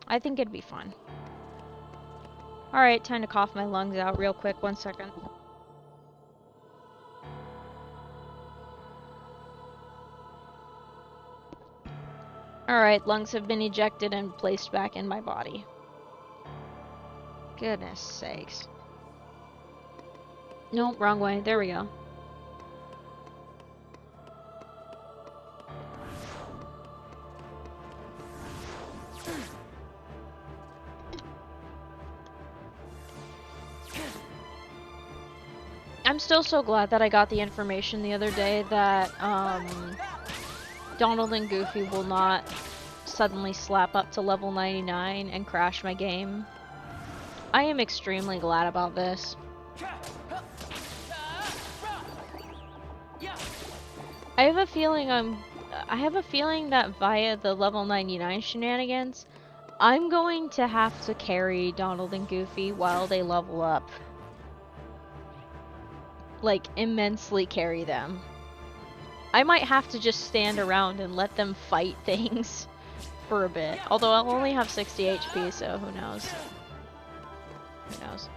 I think it'd be fun. Alright, time to cough my lungs out real quick. 1 second. Alright, lungs have been ejected and placed back in my body. Goodness sakes. Nope, wrong way. There we go. I'm still so glad that I got the information the other day that Donald and Goofy will not suddenly slap up to level 99 and crash my game. I am extremely glad about this. I have a feeling that via the level 99 shenanigans, I'm going to have to carry Donald and Goofy while they level up. Like, immensely carry them. I might have to just stand around and let them fight things for a bit. Although I'll only have 60 HP, so who knows. Who knows.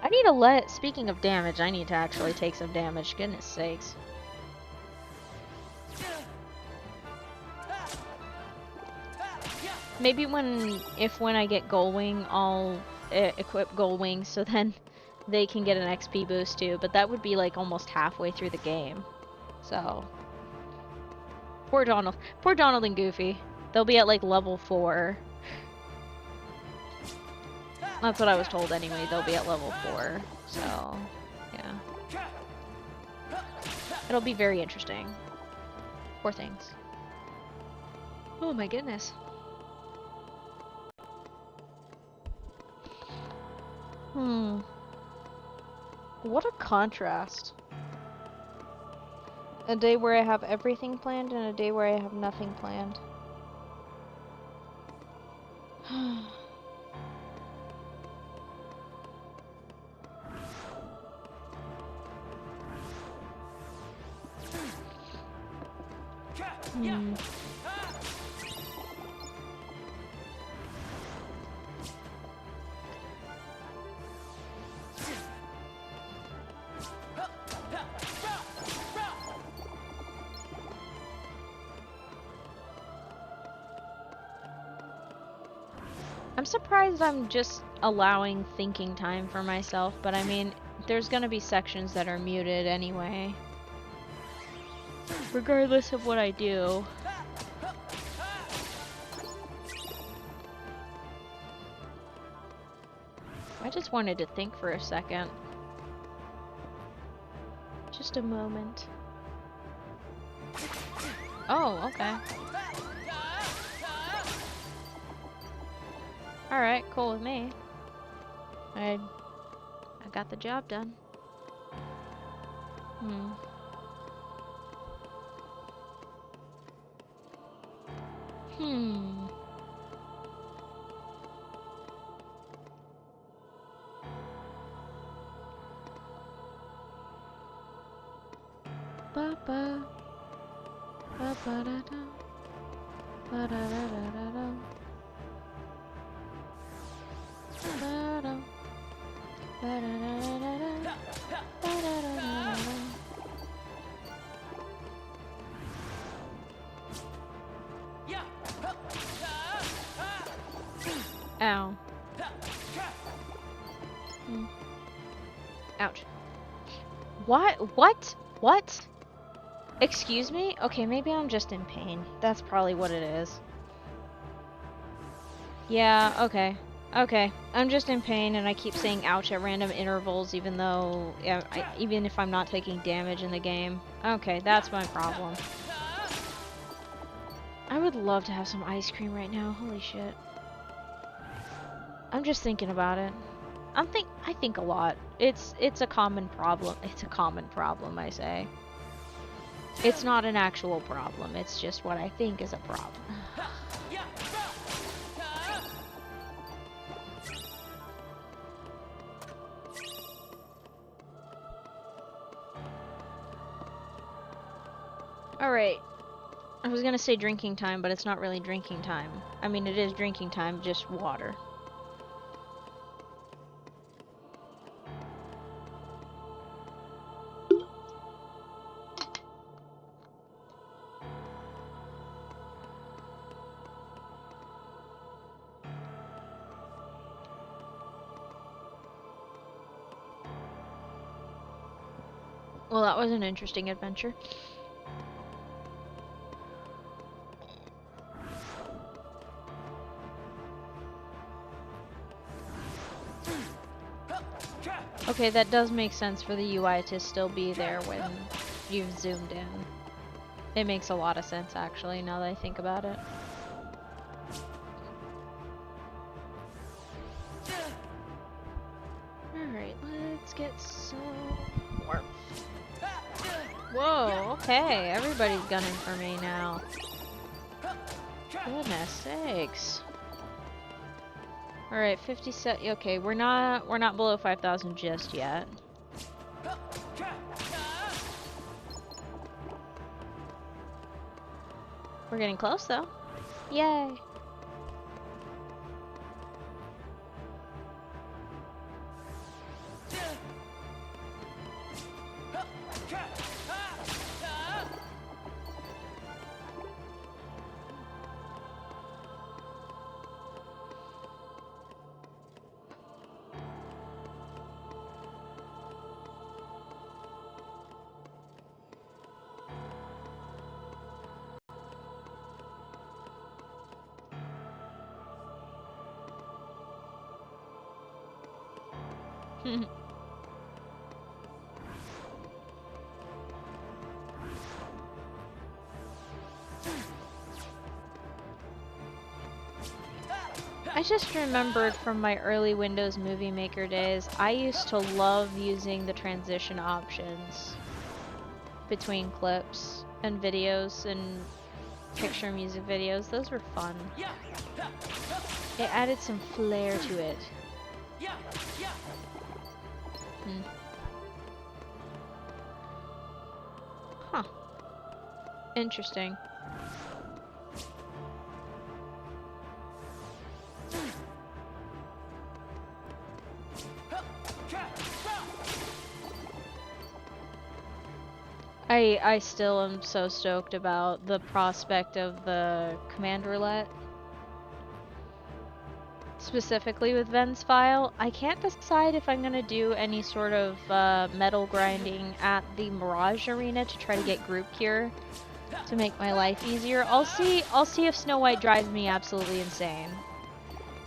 I need to speaking of damage, I need to actually take some damage, goodness sakes. Maybe when I get Gullwing, I'll equip Gullwing so then they can get an XP boost too, but that would be like almost halfway through the game. So, poor Donald and Goofy. They'll be at like level 4. That's what I was told anyway, they'll be at level 4. So, yeah. It'll be very interesting. Poor things. Oh my goodness. What a contrast. A day where I have everything planned and a day where I have nothing planned. I'm surprised I'm just allowing thinking time for myself, but I mean, there's gonna be sections that are muted anyway. Regardless of what I do. I just wanted to think for a second. Just a moment. Oh, okay. Alright, cool with me. I got the job done. Hmm. Ba ba ba ba da da ba da da da da da ba da ba da da da da da ba da da da da. Ow. Ouch. What? What? What? Excuse me? Okay, maybe I'm just in pain. That's probably what it is. Yeah, okay. Okay. I'm just in pain and I keep saying ouch at random intervals even though, yeah, even if I'm not taking damage in the game. Okay, that's my problem. I would love to have some ice cream right now. Holy shit. I'm just thinking about it. I think a lot. It's a common problem. It's a common problem, I say. It's not an actual problem. It's just what I think is a problem. Alright. I was gonna say drinking time, but it's not really drinking time. I mean, it is drinking time, just water. Well, that was an interesting adventure. Okay, that does make sense for the UI to still be there when you've zoomed in. It makes a lot of sense, actually, now that I think about it. Alright, let's get some warmth. Whoa, okay, everybody's gunning for me now. Goodness sakes. Alright, 57. Okay, we're not below 5,000 just yet. We're getting close though. Yay. I just remembered from my early Windows Movie Maker days, I used to love using the transition options between clips and videos and picture music videos. Those were fun. It added some flair to it. Huh. Interesting. I still am so stoked about the prospect of the command roulette. Specifically with Ven's file, I can't decide if I'm gonna do any sort of metal grinding at the Mirage Arena to try to get group cure to make my life easier. I'll see if Snow White drives me absolutely insane.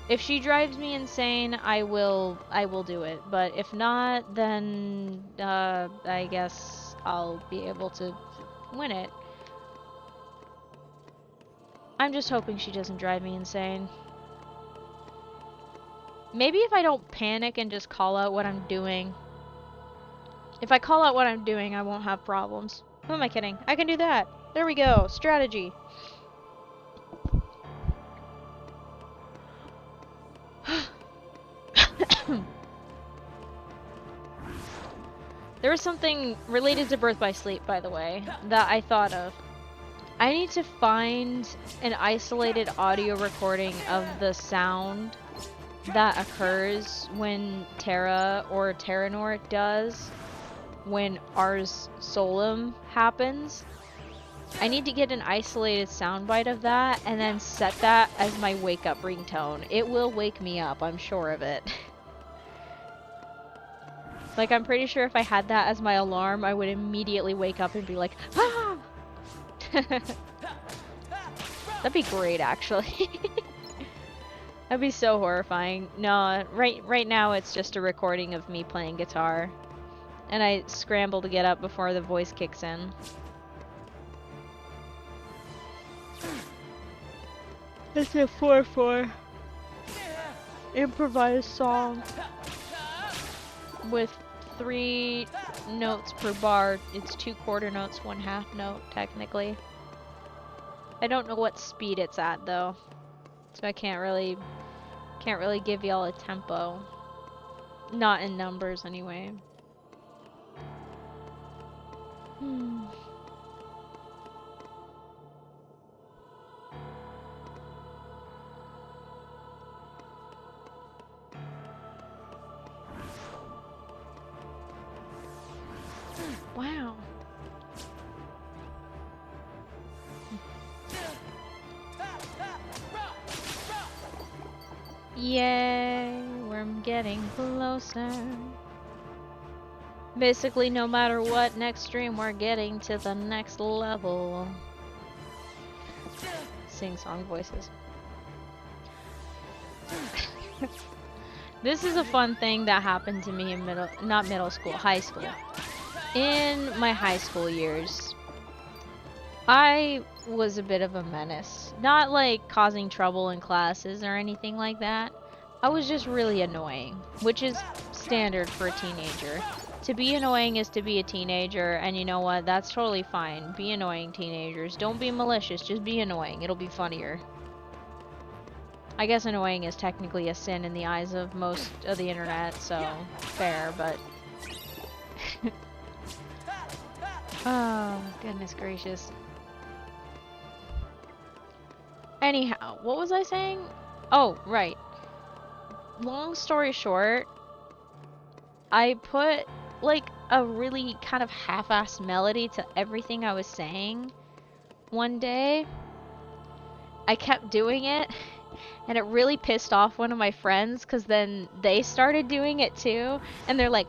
If she drives me insane, I will do it. But if not, then I guess I'll be able to win it. I'm just hoping she doesn't drive me insane. Maybe if I don't panic and just call out what I'm doing. If I call out what I'm doing, I won't have problems. Who am I kidding? I can do that. There we go. Strategy. There was something related to Birth by Sleep, by the way, that I thought of. I need to find an isolated audio recording of the sound that occurs when Terra or Terranor does when Ars Solum happens. I need to get an isolated soundbite of that and then set that as my wake-up ringtone. It will wake me up, I'm sure of it. Like, I'm pretty sure if I had that as my alarm, I would immediately wake up and be like, ah! That'd be great, actually. That'd be so horrifying. No, right now it's just a recording of me playing guitar. And I scramble to get up before the voice kicks in. It's a 4/4 improvised song with 3 notes per bar. It's 2 quarter notes, 1 half note, technically. I don't know what speed it's at though, so I can't really give y'all a tempo. Not in numbers anyway. Wow. Yay, we're getting closer. Basically, no matter what, next stream we're getting to the next level. Sing-song voices. This is a fun thing that happened to me in high school. In my high school years, I was a bit of a menace. Not like causing trouble in classes or anything like that. I was just really annoying, which is standard for a teenager. To be annoying is to be a teenager, and you know what? That's totally fine. Be annoying, teenagers. Don't be malicious, just be annoying. It'll be funnier. I guess annoying is technically a sin in the eyes of most of the internet, so fair, but... Oh, goodness gracious. Anyhow, what was I saying? Oh, right. Long story short, I put like a really kind of half-assed melody to everything I was saying one day. I kept doing it, and it really pissed off one of my friends because then they started doing it too, and they're like,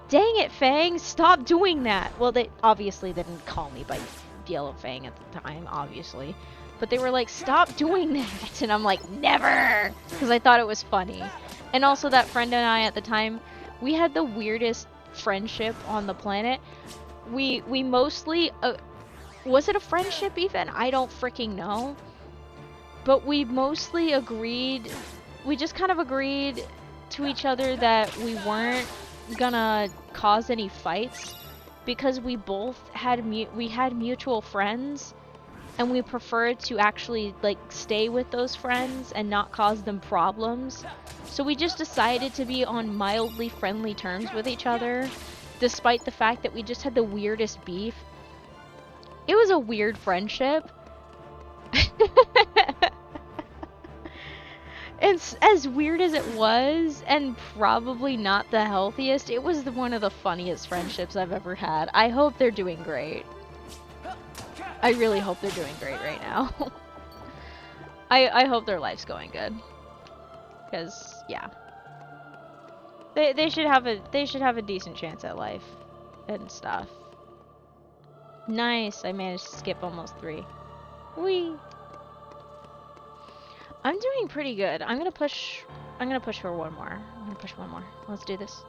dang it, Fang, stop doing that. Well, they obviously didn't call me by Yellow Fang at the time, obviously. But they were like, stop doing that. And I'm like, never! Because I thought it was funny. And also that friend and I at the time, we had the weirdest friendship on the planet. We mostly... was it a friendship even? I don't freaking know. But we mostly agreed... We just kind of agreed to each other that we weren't gonna cause any fights. Because we both had mutual friends. And we preferred to actually, like, stay with those friends and not cause them problems. So we just decided to be on mildly friendly terms with each other, despite the fact that we just had the weirdest beef. It was a weird friendship. And as weird as it was, and probably not the healthiest, it was one of the funniest friendships I've ever had. I hope they're doing great. I really hope they're doing great right now. I hope their life's going good. Because yeah. They should have a decent chance at life and stuff. Nice, I managed to skip almost 3. Whee! I'm doing pretty good. I'm gonna push for one more. Let's do this.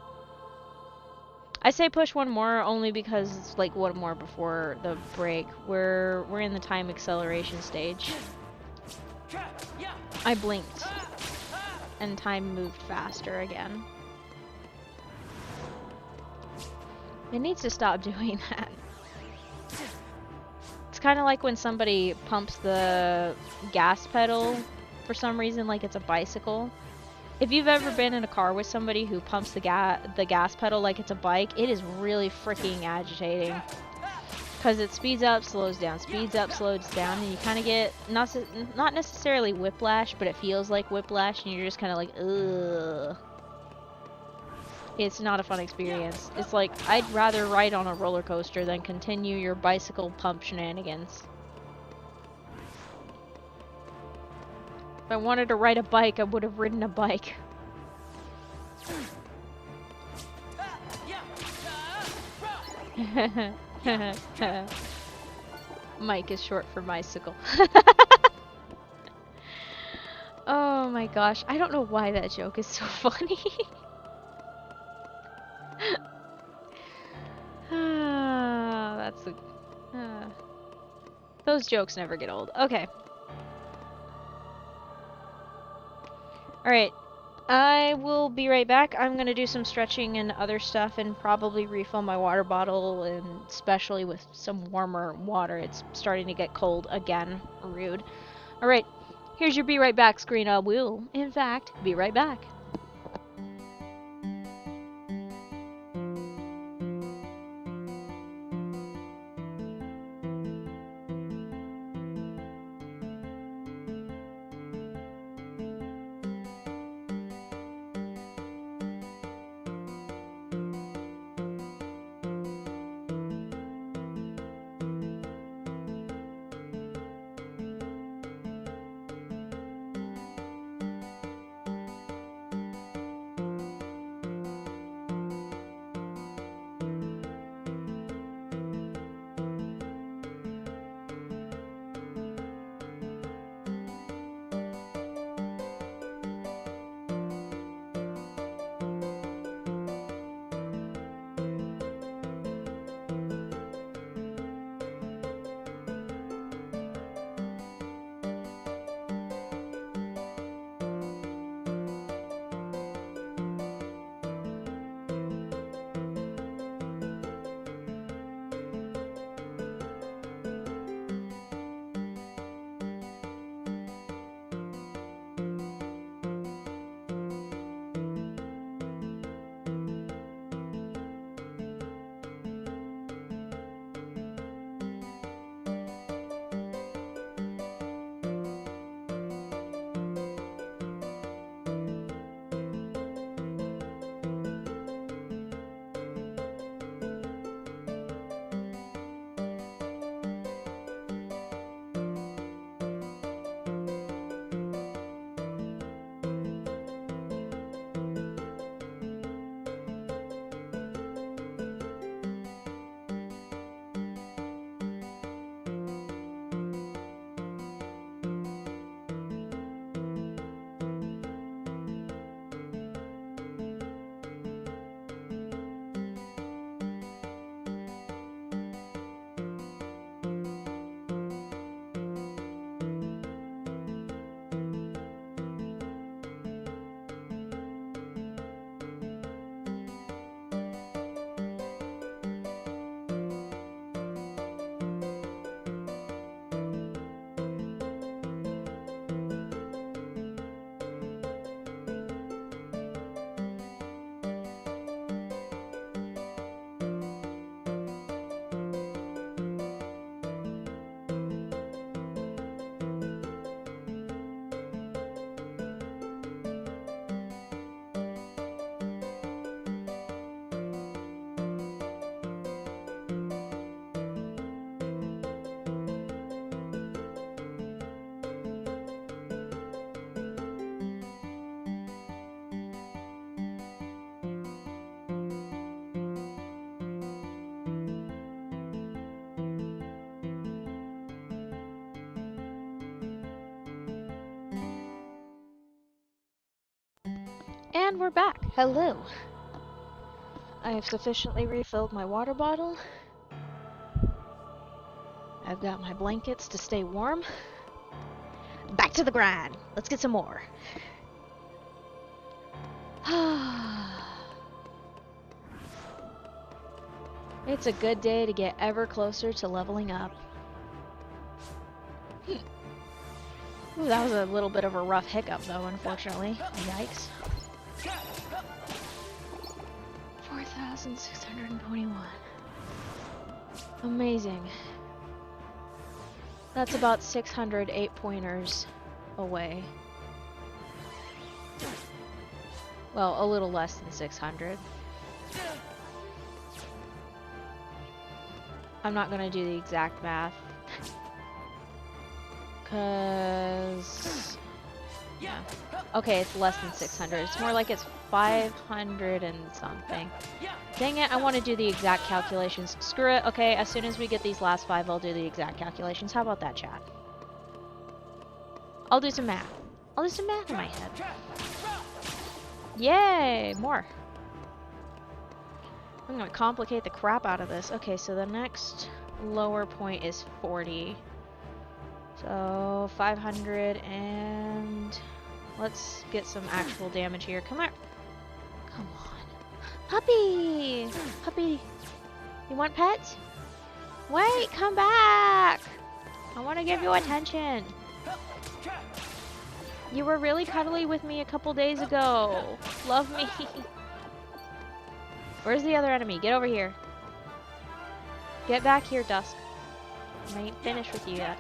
I say push one more only because it's like one more before the break. We're in the time acceleration stage. I blinked and time moved faster again. It needs to stop doing that. It's kind of like when somebody pumps the gas pedal for some reason, like it's a bicycle. If you've ever been in a car with somebody who pumps the gas pedal like it's a bike, it is really freaking agitating. Because it speeds up, slows down, speeds up, slows down, and you kind of get, not necessarily whiplash, but it feels like whiplash, and you're just kind of like, ugh. It's not a fun experience. It's like, I'd rather ride on a roller coaster than continue your bicycle pump shenanigans. If I wanted to ride a bike, I would have ridden a bike. Mike is short for bicycle. Oh my gosh, I don't know why that joke is so funny. That's a... those jokes never get old. Okay. Alright. I will be right back. I'm gonna do some stretching and other stuff and probably refill my water bottle, and especially with some warmer water. It's starting to get cold again. Rude. Alright. Here's your be right back screen. I will, in fact, be right back. And we're back. Hello. I have sufficiently refilled my water bottle. I've got my blankets to stay warm. Back to the grind. Let's get some more. It's a good day to get ever closer to leveling up. Ooh, that was a little bit of a rough hiccup though, unfortunately. Yikes. 4,621. Amazing. That's about 600 8-pointers away. Well, a little less than 600. I'm not gonna do the exact math. Cause... yeah. Okay, it's less than 600. It's more like it's 500 and something. Dang it, I want to do the exact calculations. Screw it. Okay, as soon as we get these last 5, I'll do the exact calculations. How about that, chat? I'll do some math. I'll do some math in my head. Yay! More. I'm gonna complicate the crap out of this. Okay, so the next lower point is 40. So 500 and... let's get some actual damage here. Come here. Come on. Puppy! Puppy! You want pets? Wait, come back! I want to give you attention. You were really cuddly with me a couple days ago. Love me. Where's the other enemy? Get over here. Get back here, Dusk. I ain't finished with you yet.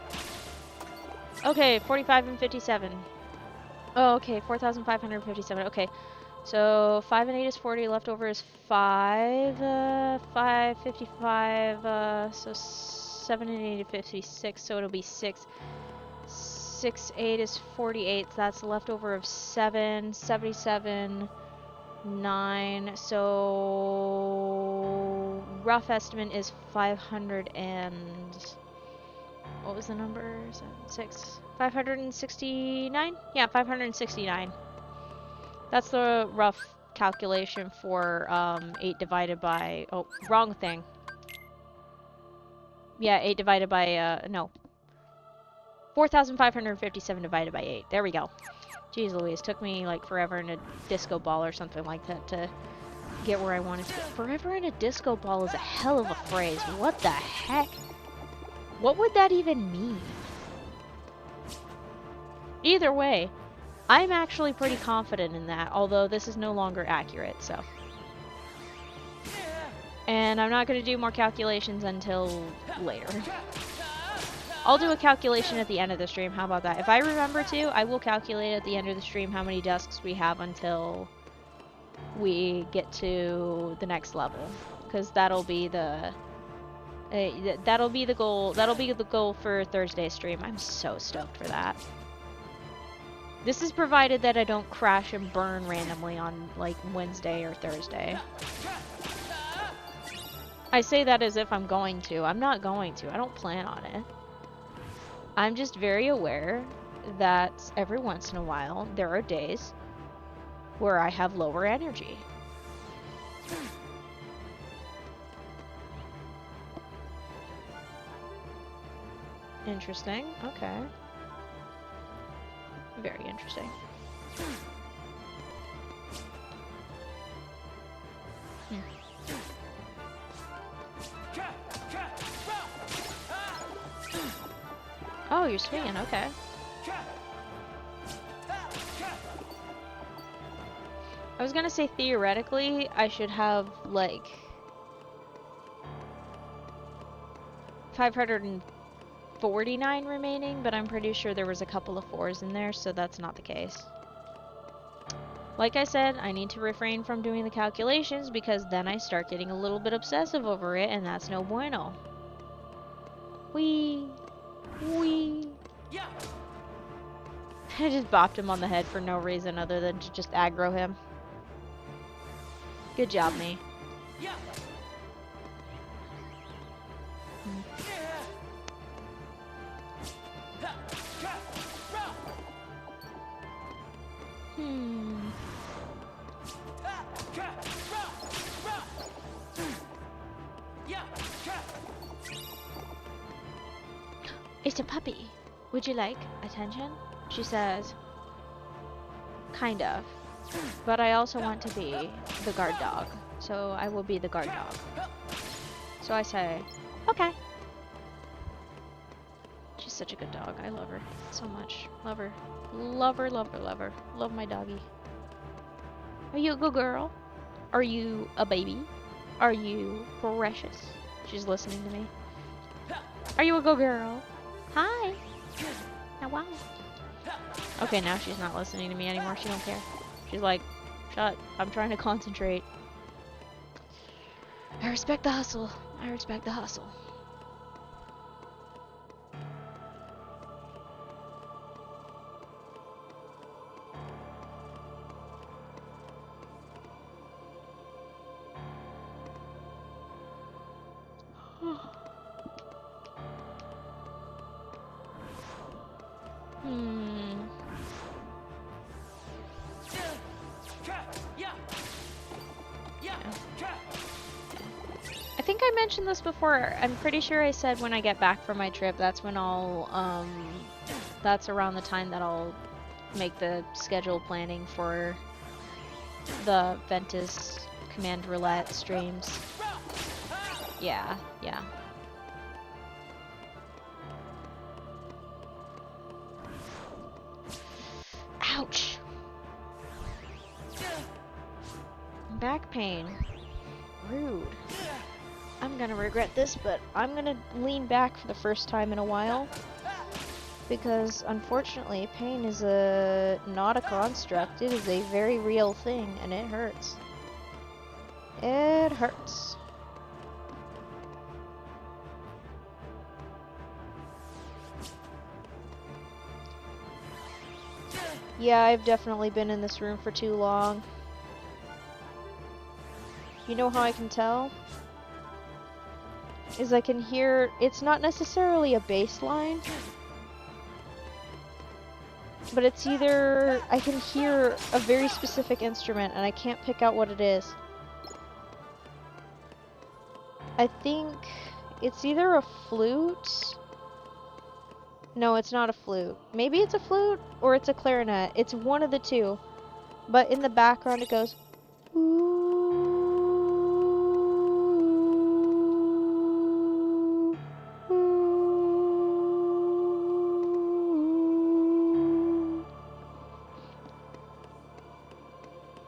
Okay, 45 and 57. Oh, okay, 4,557. Okay, so 5 and 8 is 40. Leftover is 5. 555. So 7 and 8 is 56. So it'll be 6. 6, 8 is 48. So that's a leftover of 7. 77. 9. So rough estimate is 500 and... what was the number? 7, 6. 569? Yeah, 569. That's the rough calculation for 8 divided by... oh, wrong thing. Yeah, 8 divided by... no. 4,557 divided by 8. There we go. Jeez Louise, took me like forever in a disco ball or something like that to get where I wanted to go. Forever in a disco ball is a hell of a phrase. What the heck? What would that even mean? Either way, I'm actually pretty confident in that, although this is no longer accurate, so. And I'm not going to do more calculations until later. I'll do a calculation at the end of the stream, how about that? If I remember to, I will calculate at the end of the stream how many Dusks we have until we get to the next level. Because that'll be the... that'll be the goal. That'll be the goal for Thursday's stream. I'm so stoked for that. This is provided that I don't crash and burn randomly on like Wednesday or Thursday. I say that as if I'm going to. I'm not going to. I don't plan on it. I'm just very aware that every once in a while there are days where I have lower energy. Interesting. Okay. Very interesting. Oh, you're swinging. Okay. I was gonna say theoretically I should have like 549 remaining, but I'm pretty sure there was a couple of 4s in there, so that's not the case. Like I said, I need to refrain from doing the calculations because then I start getting a little bit obsessive over it, and that's no bueno. Wee. Wee. Yeah. I just bopped him on the head for no reason other than to just aggro him. Good job, me. Yeah. It's a puppy. Would you like attention? She says, kind of. But I also want to be the guard dog. So I will be the guard dog. So I say, okay. She's such a good dog. I love her so much. Love her. Love her, love her, love her. Love my doggy. Are you a good girl? Are you a baby? Are you precious? She's listening to me. Are you a good girl? Hi. Now wow. Okay, now she's not listening to me anymore. She don't care. She's like, shut. I'm trying to concentrate. I respect the hustle. I respect the hustle. I think I mentioned this before. I'm pretty sure I said when I get back from my trip, that's when I'll, that's around the time that I'll make the schedule planning for the Ventus Command Roulette streams. Yeah, yeah. Ouch! Back pain. Rude. I'm gonna regret this, but I'm gonna lean back for the first time in a while. Because, unfortunately, pain is not a construct. It is a very real thing, and it hurts. It hurts. Yeah, I've definitely been in this room for too long. You know how I can tell? Is I can hear, it's not necessarily a bass line, but it's either, I can hear a very specific instrument and I can't pick out what it is. I think it's either a flute. No, it's not a flute. Maybe it's a flute or it's a clarinet. It's one of the two. But in the background it goes, ooh.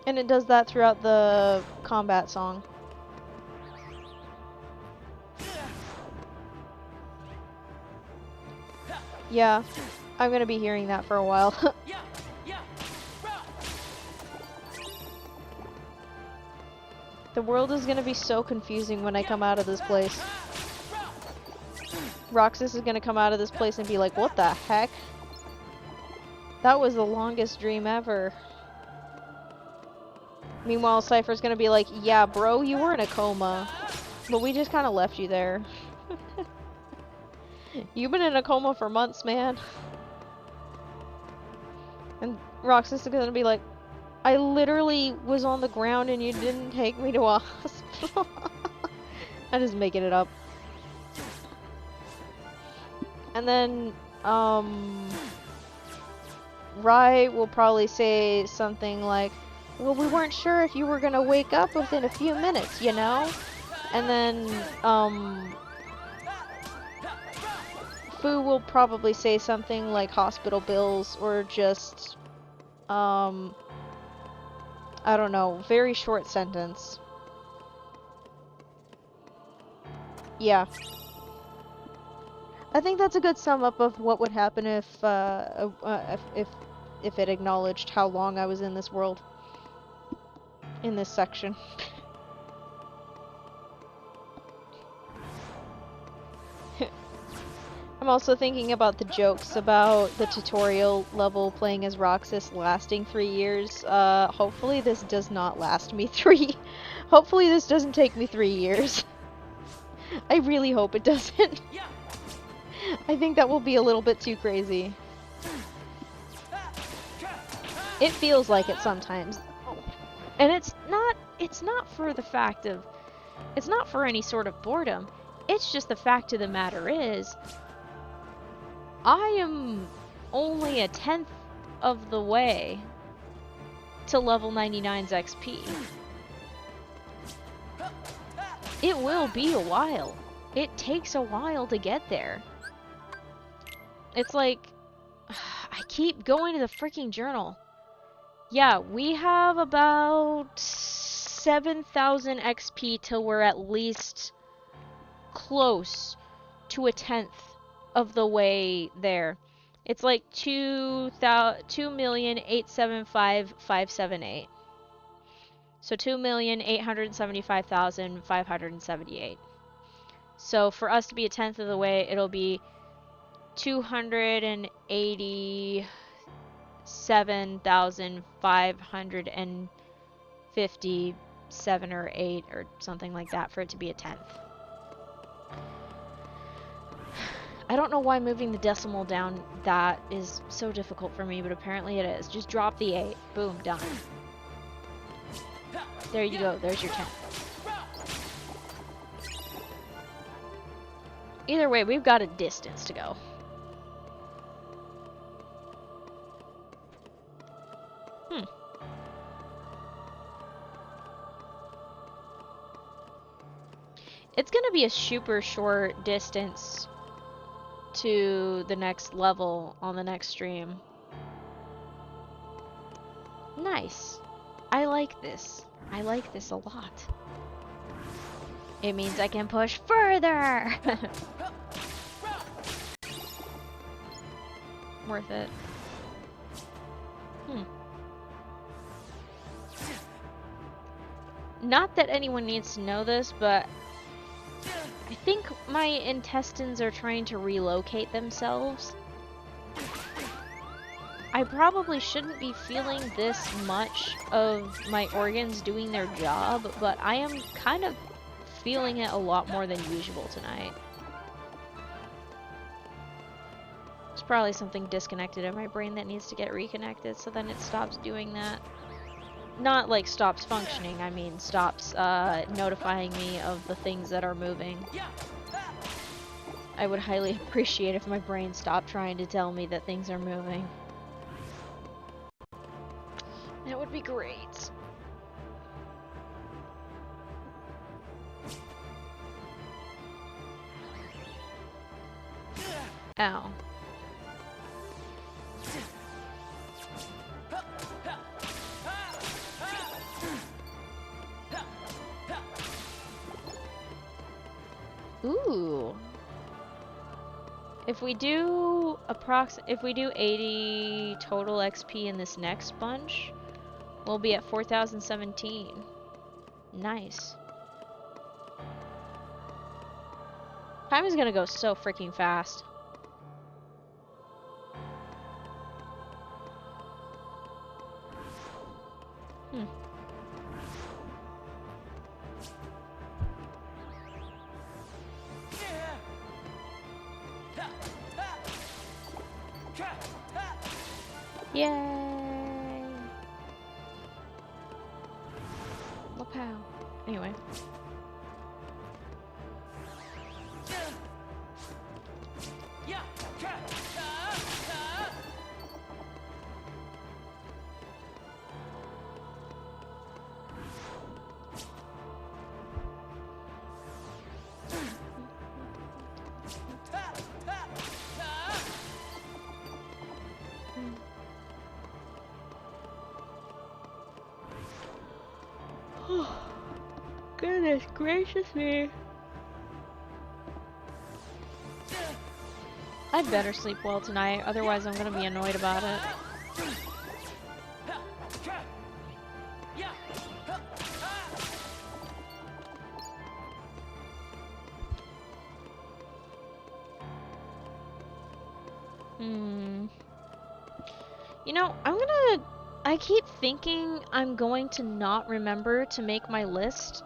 And it does that throughout the combat song. Yeah, I'm gonna be hearing that for a while. The world is gonna be so confusing when I come out of this place. Roxas is gonna come out of this place and be like, what the heck? That was the longest dream ever. Meanwhile, Cypher's gonna be like, yeah, bro, you were in a coma. But we just kind of left you there. You've been in a coma for months, man. And Roxas is gonna be like, I literally was on the ground and you didn't take me to a hospital. I'm just making it up. And then, Rai will probably say something like, well, we weren't sure if you were gonna wake up within a few minutes, you know? And then, Fu will probably say something like hospital bills or just, I don't know, very short sentence. Yeah. I think that's a good sum up of what would happen if it acknowledged how long I was in this world. In this section. I'm also thinking about the jokes about the tutorial level playing as Roxas lasting 3 years. Hopefully this does not last me 3. Hopefully this doesn't take me 3 years. I really hope it doesn't. I think that will be a little bit too crazy. It feels like it sometimes. And it's not for the fact of, it's not for any sort of boredom. It's just the fact of the matter is, I am only a 10th of the way to level 99's XP. It will be a while. It takes a while to get there. It's like, I keep going to the freaking journal. Yeah, we have about 7,000 XP till we're at least close to a tenth of the way there. It's like 2,875,578. So 2,875,578. So for us to be a tenth of the way, it'll be 287,557 or 8 or something like that for it to be a tenth. I don't know why moving the decimal down that is so difficult for me, but apparently it is. Just drop the 8. Boom, done. There you go. There's your 10. Either way, we've got a distance to go. It's gonna be a super short distance to the next level on the next stream. Nice. I like this. I like this a lot. It means I can push further! Worth it. Not that anyone needs to know this, but I think my intestines are trying to relocate themselves. I probably shouldn't be feeling this much of my organs doing their job, but I am kind of feeling it a lot more than usual tonight. There's probably something disconnected in my brain that needs to get reconnected, so then it stops doing that. Not like stops functioning, I mean stops notifying me of the things that are moving. I would highly appreciate if my brain stopped trying to tell me that things are moving. That would be great. Ow. Ooh. If we do 80 total XP in this next bunch, we'll be at 4,017. Nice. Time is gonna go so freaking fast. Yay! Lopow. Anyway. Goodness gracious me. I'd better sleep well tonight, otherwise I'm gonna be annoyed about it. You know, I keep thinking I'm going to not remember to make my list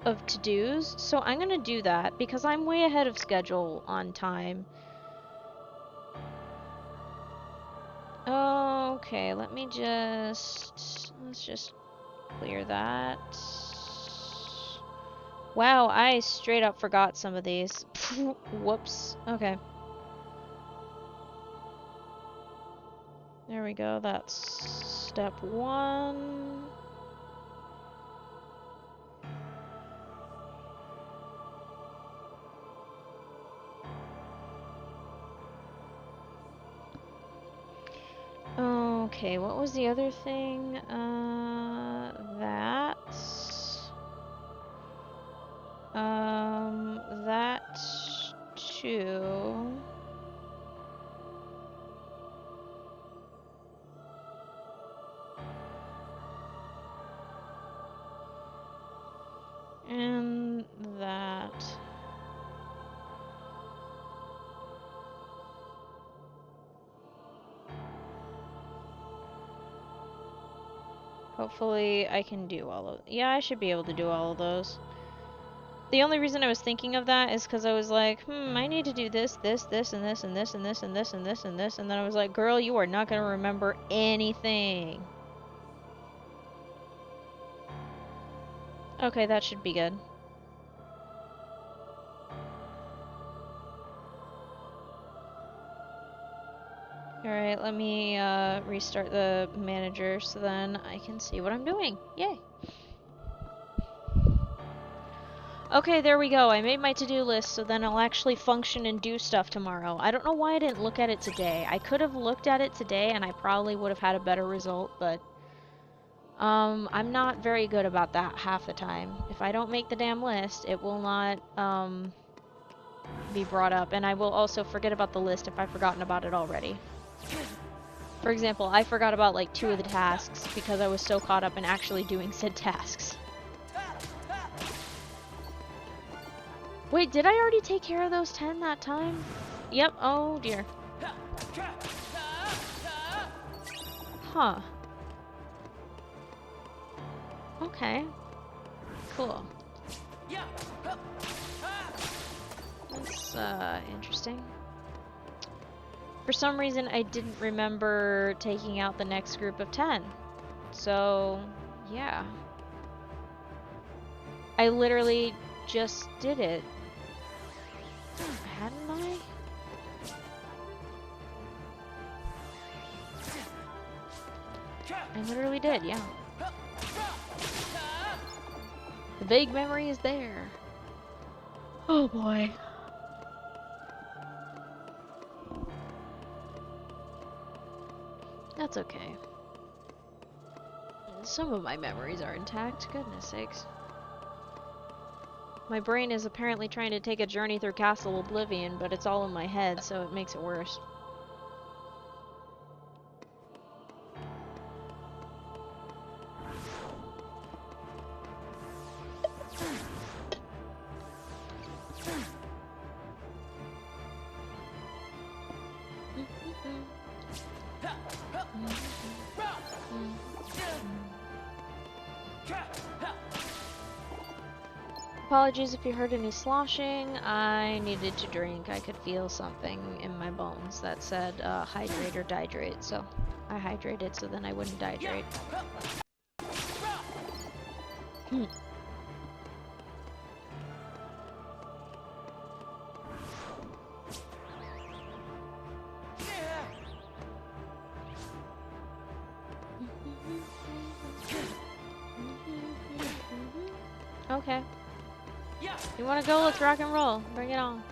of to-dos, so I'm gonna do that because I'm way ahead of schedule on time. Okay, let's just clear that. Wow, I straight up forgot some of these. Whoops. Okay. There we go, that's step 1. Okay, what was the other thing? That too. And that. Hopefully I can do all of... Yeah, I should be able to do all of those. The only reason I was thinking of that is because I was like, I need to do this, this, this, and this, and this, and this, and this, and this, and this, and then I was like, girl, you are not going to remember anything. Okay, that should be good. Alright, let me restart the manager so then I can see what I'm doing. Yay! Okay, there we go. I made my to-do list so then I'll actually function and do stuff tomorrow. I don't know why I didn't look at it today. I could have looked at it today and I probably would have had a better result, but I'm not very good about that half the time. If I don't make the damn list, it will not be brought up, and I will also forget about the list if I've forgotten about it already. For example, I forgot about like 2 of the tasks because I was so caught up in actually doing said tasks. Wait, did I already take care of those 10 that time? Yep, oh dear. Huh. Okay. Cool. That's, interesting. For some reason, I didn't remember taking out the next group of 10. So, yeah. I literally just did it. Hadn't I? I literally did, yeah. The vague memory is there. Oh boy. That's okay. Some of my memories are intact, goodness sakes. My brain is apparently trying to take a journey through Castle Oblivion, but it's all in my head, so it makes it worse. Apologies if you heard any sloshing. I needed to drink. I could feel something in my bones that said hydrate or dihydrate, so I hydrated so then I wouldn't dihydrate. Okay. You wanna go? Let's rock and roll. Bring it on.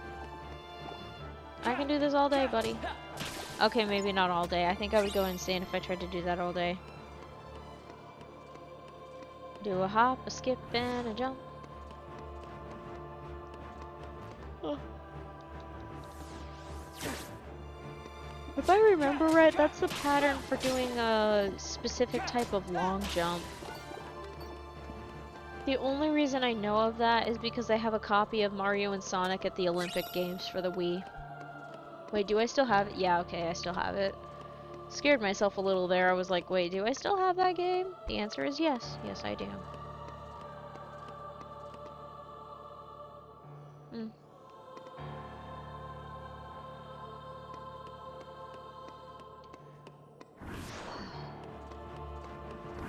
I can do this all day, buddy. Okay, maybe not all day. I think I would go insane if I tried to do that all day. Do a hop, a skip, and a jump. Oh. If I remember right, that's the pattern for doing a specific type of long jump. The only reason I know of that is because I have a copy of Mario and Sonic at the Olympic Games for the Wii. Wait, do I still have it? Yeah, okay, I still have it. Scared myself a little there. I was like, wait, do I still have that game? The answer is yes. Yes, I do.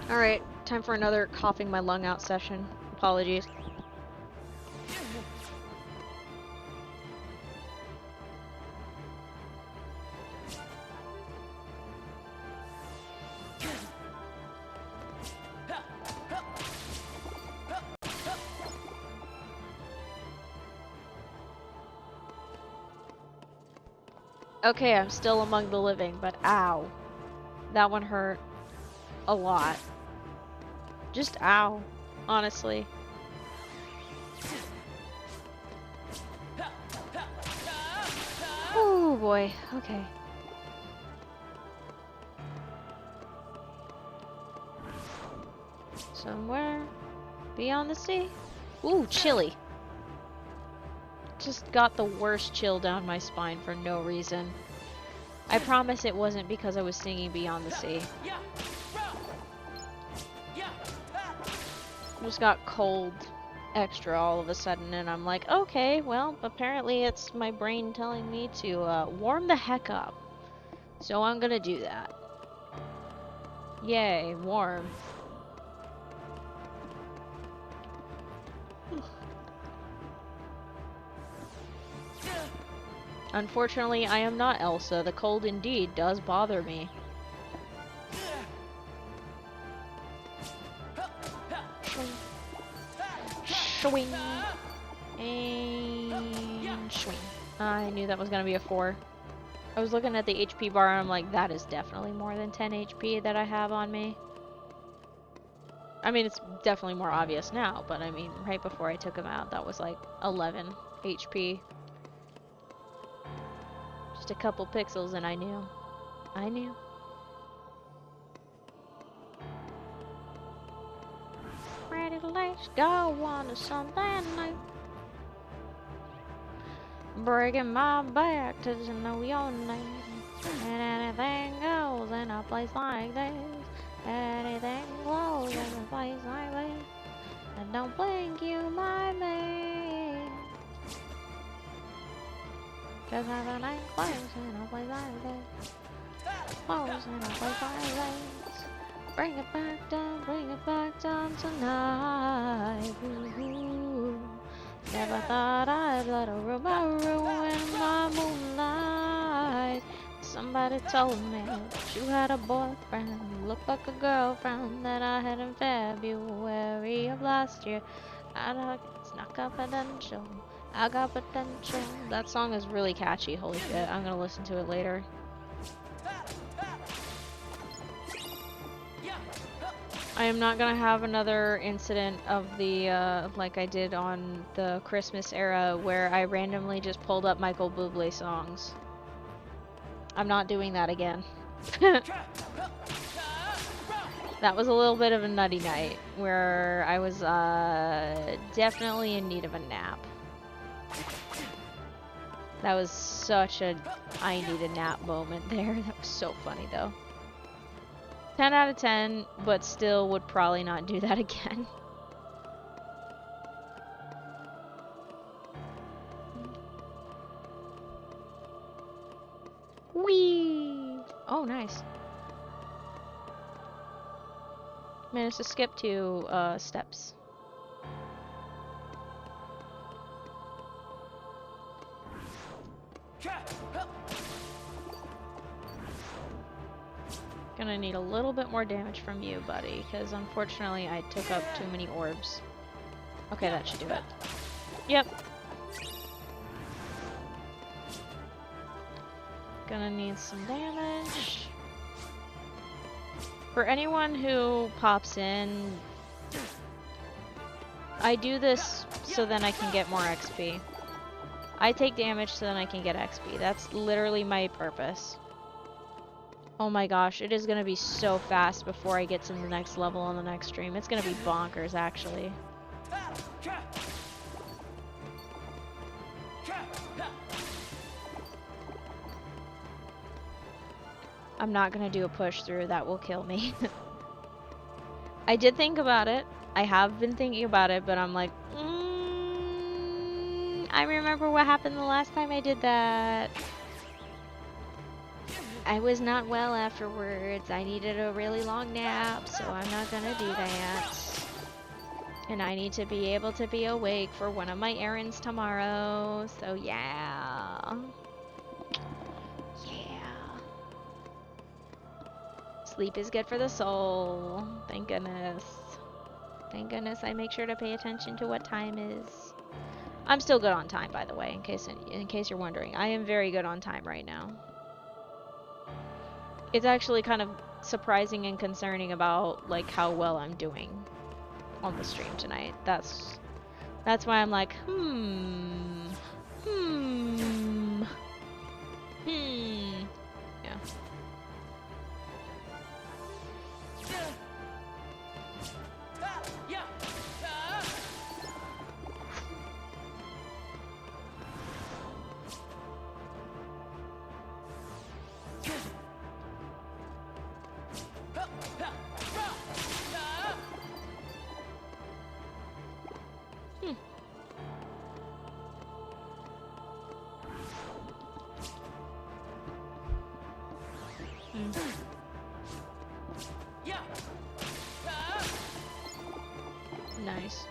Alright, time for another coughing my lung out session. Apologies. Okay, I'm still among the living, but ow. That one hurt a lot. Just ow, honestly. Oh boy, okay. Somewhere beyond the sea. Ooh, chilly. Just got the worst chill down my spine for no reason. I promise it wasn't because I was singing Beyond the Sea. Just got cold extra all of a sudden, and I'm like, okay, well, apparently it's my brain telling me to warm the heck up. So I'm gonna do that. Yay, warm. Unfortunately, I am not Elsa. The cold indeed does bother me. Swing. And swing. I knew that was gonna be a 4. I was looking at the HP bar and I'm like, that is definitely more than 10 HP that I have on me. I mean, it's definitely more obvious now, but I mean, right before I took him out, that was like 11 HP. Just a couple pixels and I knew. I knew. Ready, let's go on to something new. Breaking my back to know your name. And anything goes in a place like this. Anything goes in a place like this. And don't blink, you might be. Cause everything close in a place like this. Close in a place like this. Bring it back down tonight. Ooh. Never thought I'd let a rumor ruin my moonlight. Somebody told me that you had a boyfriend who looked like a girlfriend that I had in February of last year. I know it's not confidential. I got potential. That song is really catchy. Holy shit. I'm gonna listen to it later. I am not gonna have another incident of the, like I did on the Christmas era where I randomly just pulled up Michael Bublé songs. I'm not doing that again. That was a little bit of a nutty night where I was, definitely in need of a nap. That was such a I need a nap moment there. That was so funny though. 10 out of 10, but still would probably not do that again. Whee! Oh, nice. Managed to skip 2 steps. Gonna need a little bit more damage from you, buddy, because unfortunately I took up too many orbs. Okay, that should do it. Yep. Gonna need some damage. For anyone who pops in, I do this so then I can get more XP. I take damage so then I can get XP. That's literally my purpose. Oh my gosh, it is gonna be so fast before I get to the next level on the next stream. It's gonna be bonkers, actually. I'm not gonna do a push through, that will kill me. I did think about it. I have been thinking about it, but I'm like, I remember what happened the last time I did that. I was not well afterwards. I needed a really long nap, so I'm not gonna do that. And I need to be able to be awake for one of my errands tomorrow, so yeah. Yeah. Sleep is good for the soul. Thank goodness. Thank goodness I make sure to pay attention to what time is. I'm still good on time, by the way, in case you're wondering. I am very good on time right now. It's actually kind of surprising and concerning about like how well I'm doing on the stream tonight. That's why I'm like, yeah. Nice.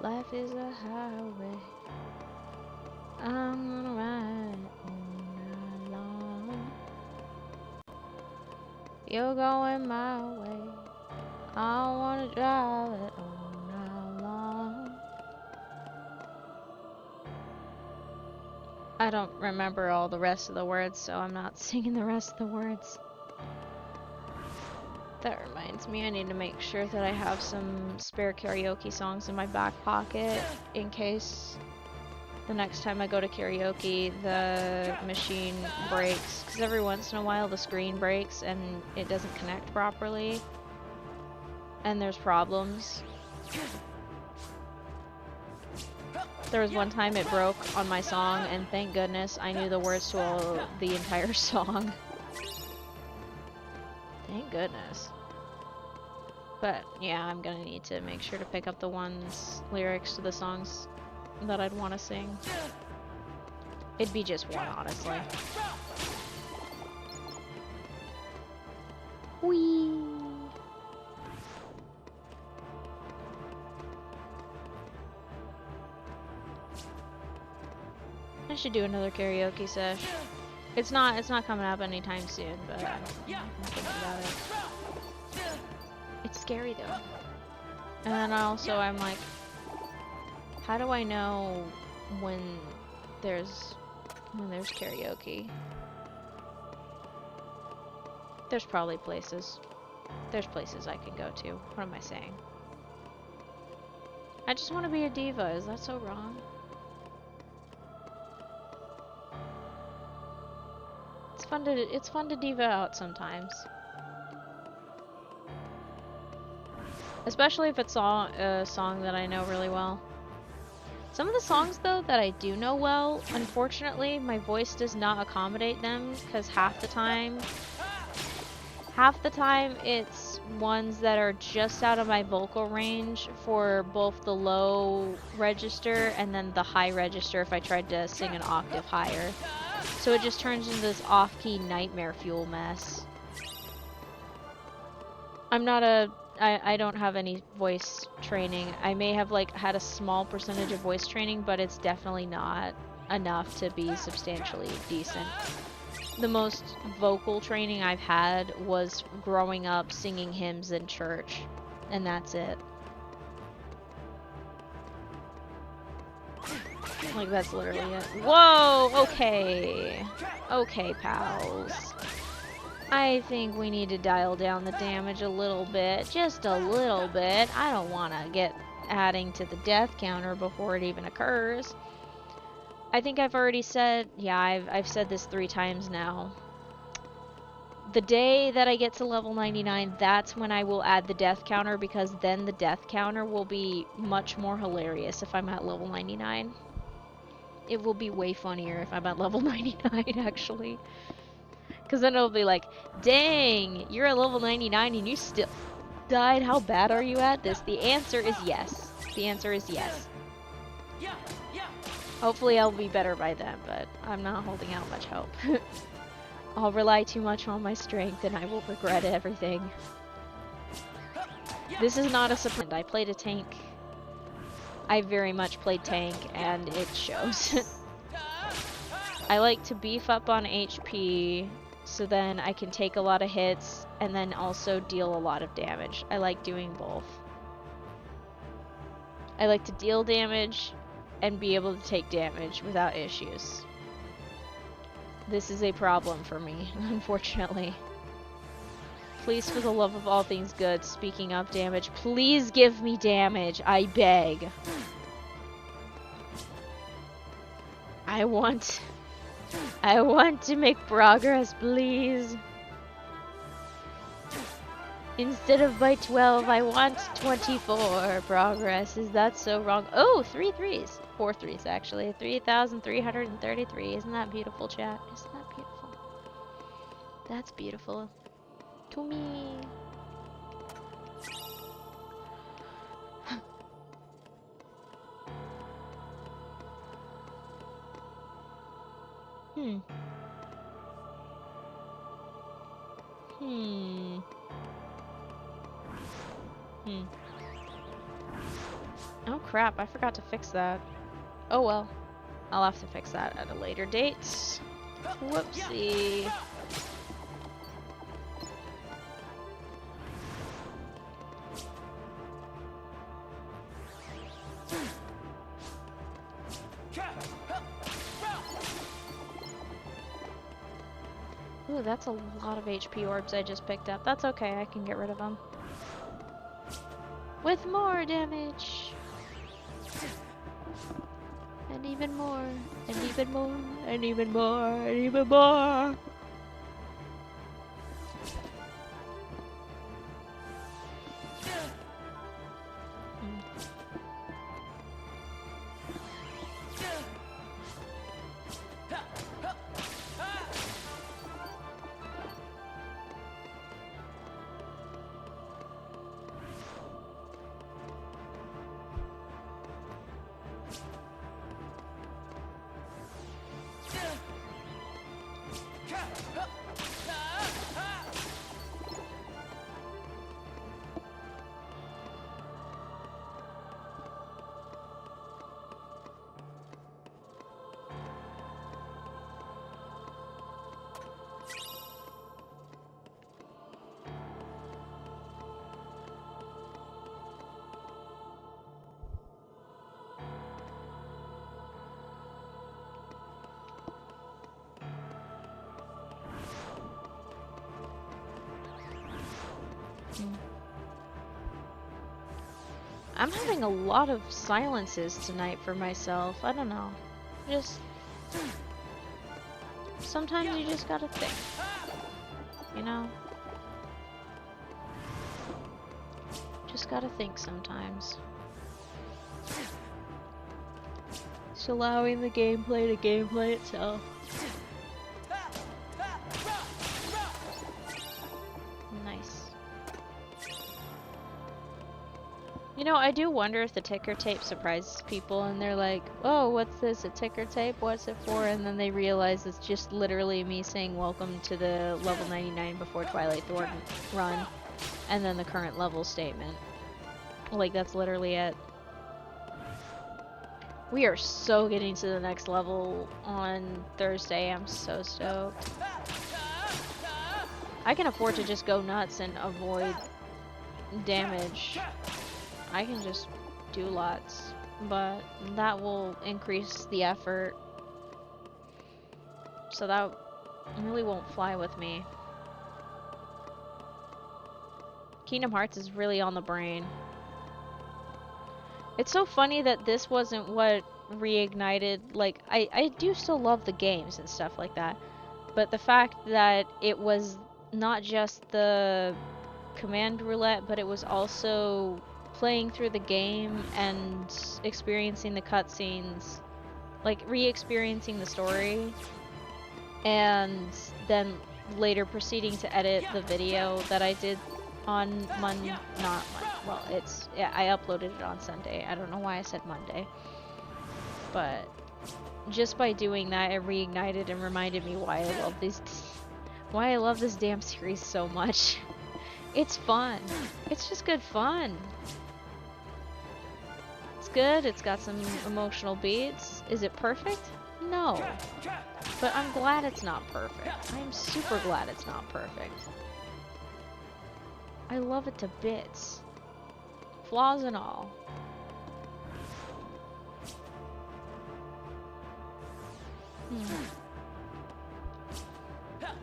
Life is a highway. I'm gonna ride all night long. You're going my way. I wanna drive it all night long. I don't remember all the rest of the words, so I'm not singing the rest of the words. That reminds me, I need to make sure that I have some spare karaoke songs in my back pocket in case the next time I go to karaoke the machine breaks. Because every once in a while the screen breaks and it doesn't connect properly. And there's problems. There was one time it broke on my song and thank goodness I knew the words to the entire song. Thank goodness. But yeah, I'm gonna need to make sure to pick up the lyrics to the songs that I'd want to sing. It'd be just one, honestly. Whee! I should do another karaoke sesh. It's not coming up anytime soon, but I'm thinking about it. It's scary though. And then I'm like, how do I know when there's karaoke? There's probably places. There's places I can go to. What am I saying? I just want to be a diva. Is that so wrong? It's fun to diva out sometimes. Especially if it's a song that I know really well. Some of the songs, though, that I do know well, unfortunately, my voice does not accommodate them, because half the time it's ones that are just out of my vocal range for both the low register and then the high register if I tried to sing an octave higher. So it just turns into this off-key nightmare fuel mess. I don't have any voice training. I may have like had a small percentage of voice training, but it's definitely not enough to be substantially decent. The most vocal training I've had was growing up singing hymns in church, and that's it. Like, that's literally it. Whoa! Okay. Okay, pals. I think we need to dial down the damage a little bit. Just a little bit. I don't want to get adding to the death counter before it even occurs. I think I've already said... Yeah, I've said this 3 times now. The day that I get to level 99, that's when I will add the death counter, because then the death counter will be much more hilarious if I'm at level 99. It will be way funnier if I'm at level 99, actually. Because then it'll be like, dang, you're at level 99 and you still died. How bad are you at this? The answer is yes. The answer is yes. Hopefully I'll be better by then, but I'm not holding out much hope. I'll rely too much on my strength and I will regret everything. This is not a surprise. I played a tank. I very much played tank, and it shows. I like to beef up on HP, so then I can take a lot of hits, and then also deal a lot of damage. I like doing both. I like to deal damage, and be able to take damage without issues. This is a problem for me, unfortunately. Please, for the love of all things good, speaking of damage, please give me damage, I beg. I want to make progress, please. Instead of by 12, I want 24 progress. Is that so wrong? Oh, 3 threes. 4 threes, actually. 3,333. Isn't that beautiful, chat? Isn't that beautiful? That's beautiful. To me. Oh crap, I forgot to fix that. Oh well. I'll have to fix that at a later date. Whoopsie. Ooh, that's a lot of HP orbs I just picked up. That's okay, I can get rid of them. With more damage! And even more, and even more, and even more, and even more! I'm having a lot of silences tonight for myself. I don't know. Just... sometimes you just gotta think. You know? Just gotta think sometimes. Just allowing the gameplay to gameplay itself. Nice. You know, I do wonder if the ticker tape surprises people and they're like, oh, what's this, a ticker tape? What's it for? And then they realize it's just literally me saying welcome to the level 99 before Twilight Thorn run. And then the current level statement. Like, that's literally it. We are so getting to the next level on Thursday. I'm so stoked. I can afford to just go nuts and avoid damage. I can just do lots, but that will increase the effort. So that really won't fly with me. Kingdom Hearts is really on the brain. It's so funny that this wasn't what reignited, like, I do still love the games and stuff like that, but the fact that it was not just the command roulette, but it was also playing through the game and experiencing the cutscenes, like re-experiencing the story, and then later proceeding to edit the video that I did on I uploaded it on Sunday. I don't know why I said Monday. But just by doing that, it reignited and reminded me why I love this damn series so much. It's fun. It's just good fun. It's good, it's got some emotional beats. Is it perfect? No. But I'm glad it's not perfect. I'm super glad it's not perfect. I love it to bits. Flaws and all.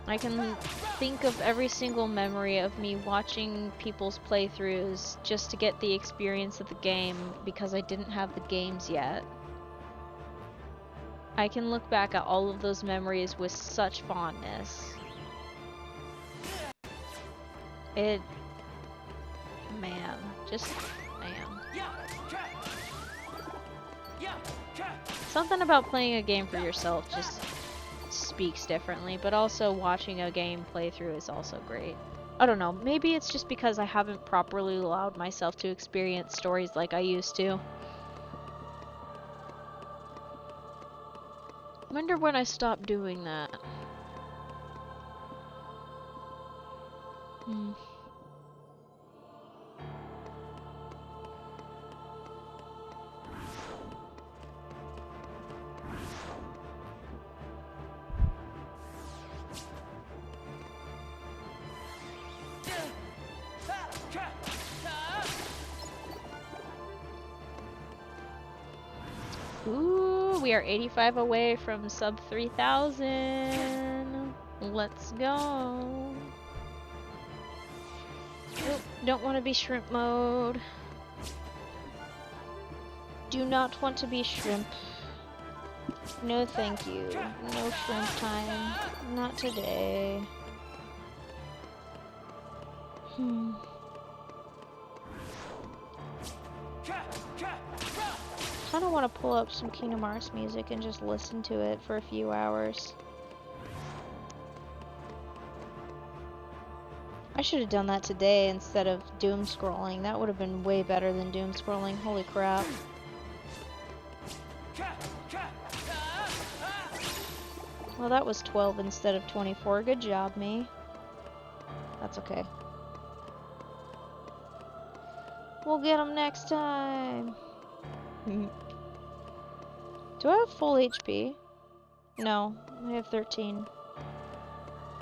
I can think of every single memory of me watching people's playthroughs just to get the experience of the game because I didn't have the games yet. I can look back at all of those memories with such fondness. Man, man. Something about playing a game for yourself just speaks differently, but also watching a game playthrough is also great. I don't know, maybe it's just because I haven't properly allowed myself to experience stories like I used to. Wonder when I stopped doing that. Ooh, we are 85 away from sub 3,000. Let's go. Nope, don't want to be shrimp mode. Do not want to be shrimp. No thank you. No shrimp time. Not today. I kinda want to pull up some Kingdom Hearts music and just listen to it for a few hours. I should have done that today instead of doom scrolling. That would have been way better than doom scrolling. Holy crap. Well, that was 12 instead of 24. Good job, me. That's okay. We'll get them next time. Do I have full HP? No, I have 13.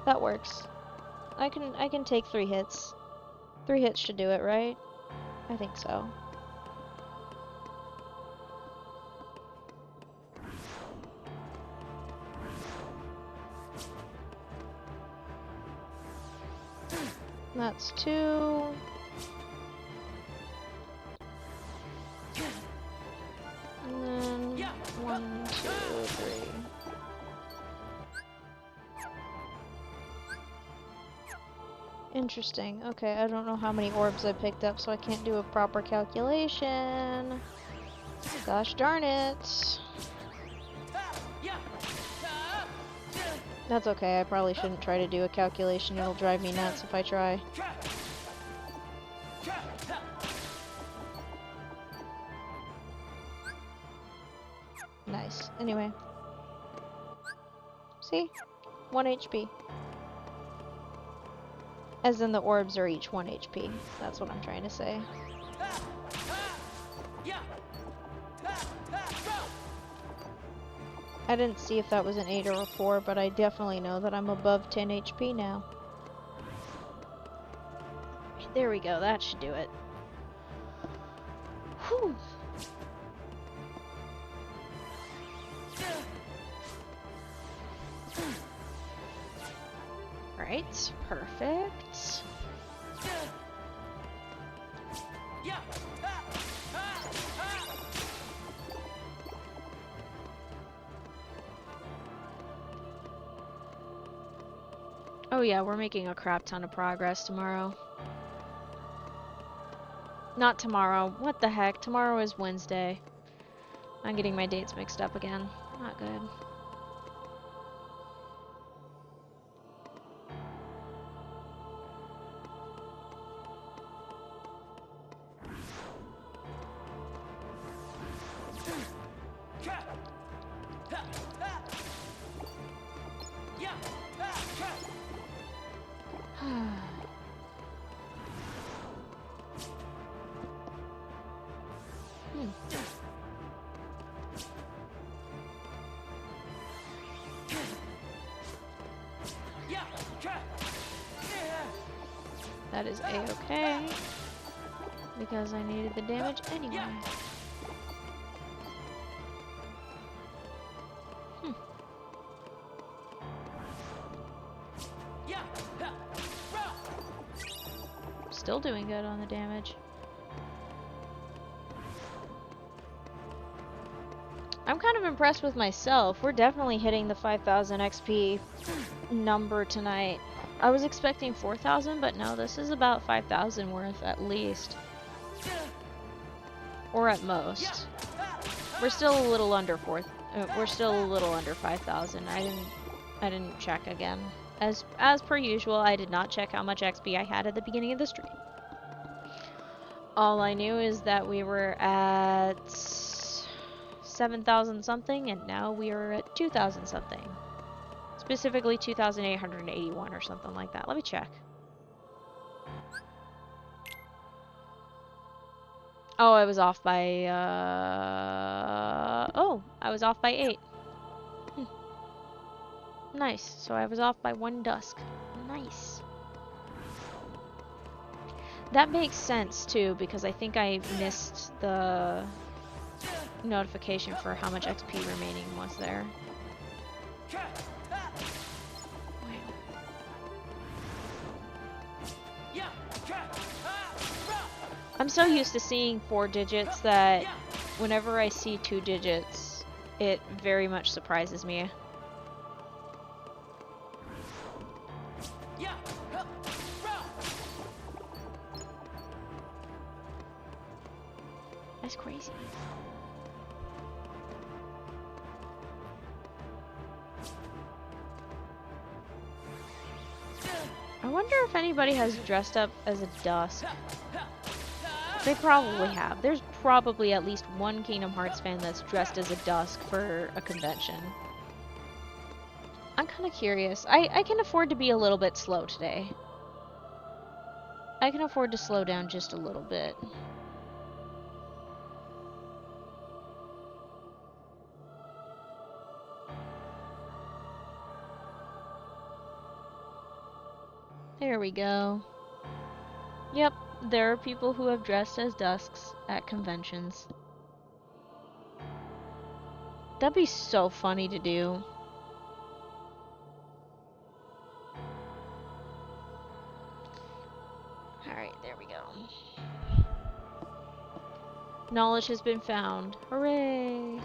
That works. I can take 3 hits. 3 hits should do it, right? I think so. That's 2. And then 1, 2, 3. Interesting. Okay, I don't know how many orbs I picked up, so I can't do a proper calculation. Gosh darn it. That's okay, I probably shouldn't try to do a calculation. It'll drive me nuts if I try. Nice. Anyway. See? 1 HP. As in the orbs are each 1 HP. That's what I'm trying to say. I didn't see if that was an 8 or a 4, but I definitely know that I'm above 10 HP now. There we go, that should do it. Whew. Right, perfect. Oh yeah, we're making a crap ton of progress tomorrow. Not tomorrow. What the heck? Tomorrow is Wednesday. I'm getting my dates mixed up again. Not good. That is a-okay. Because I needed the damage anyway. Still doing good on the damage. I'm kind of impressed with myself. We're definitely hitting the 5,000 XP number tonight. I was expecting 4,000, but no, this is about 5,000 worth at least. Or at most. We're still a little under we're still a little under 5,000. I didn't check again. As per usual, I did not check how much XP I had at the beginning of the stream. All I knew is that we were at 7,000 something, and now we are at 2,000 something. Specifically 2,881 or something like that. Let me check. Oh, I was off by, oh, I was off by 8. Nice. So I was off by 1 dusk. Nice. That makes sense, too, because I think I missed the notification for how much XP remaining was there. I'm so used to seeing 4 digits that whenever I see 2 digits, it very much surprises me. That's crazy. I wonder if anybody has dressed up as a dusk. They probably have. There's probably at least one Kingdom Hearts fan that's dressed as a dusk for a convention. I'm kind of curious. I can afford to be a little bit slow today. I can afford to slow down just a little bit. There we go. Yep, there are people who have dressed as dusks at conventions. That'd be so funny to do. Alright, there we go. Knowledge has been found. Hooray!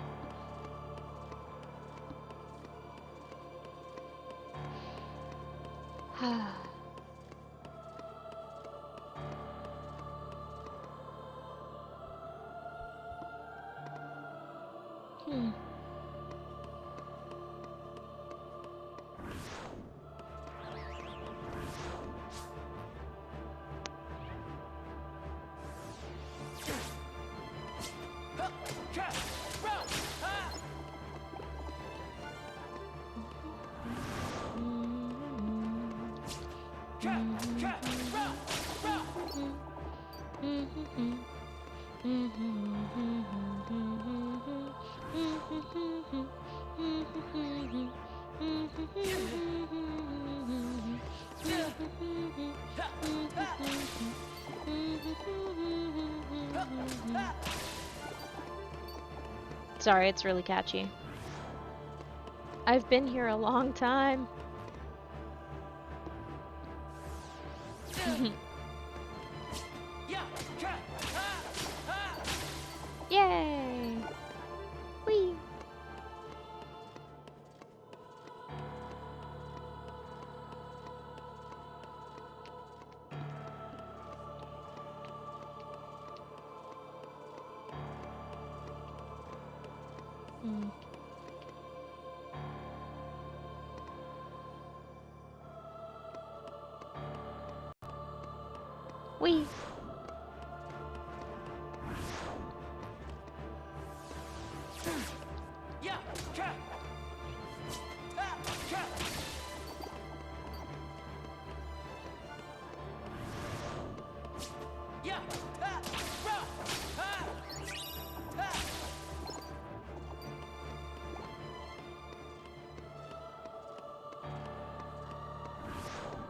Sorry, it's really catchy. I've been here a long time. Yay! Whee! Whee!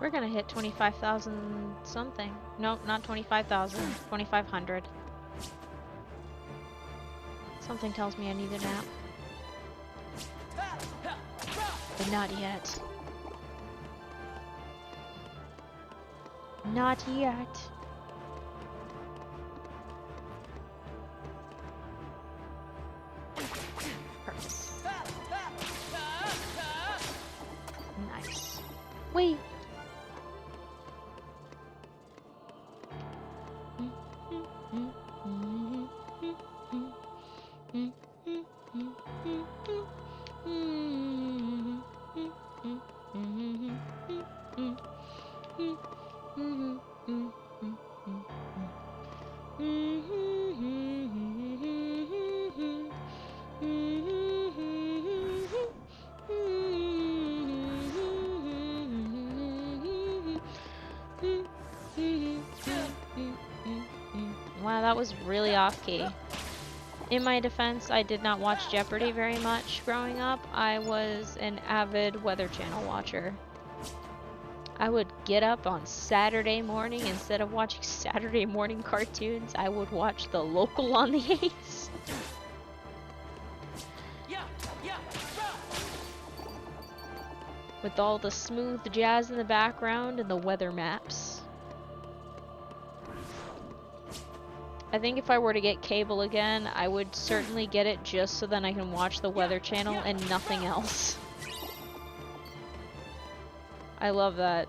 We're gonna hit 25,000 something. Nope, not 25,000. 2,500. Something tells me I need a nap. But not yet. Not yet. Perfect. Nice. Wait. Wow, that was really off-key. In my defense, I did not watch Jeopardy very much growing up. I was an avid Weather Channel watcher. I would get up on Saturday morning. Instead of watching Saturday morning cartoons, I would watch the local on the 8s. With all the smooth jazz in the background and the weather maps. I think if I were to get cable again, I would certainly get it just so then I can watch the Weather Channel and nothing else. I love that.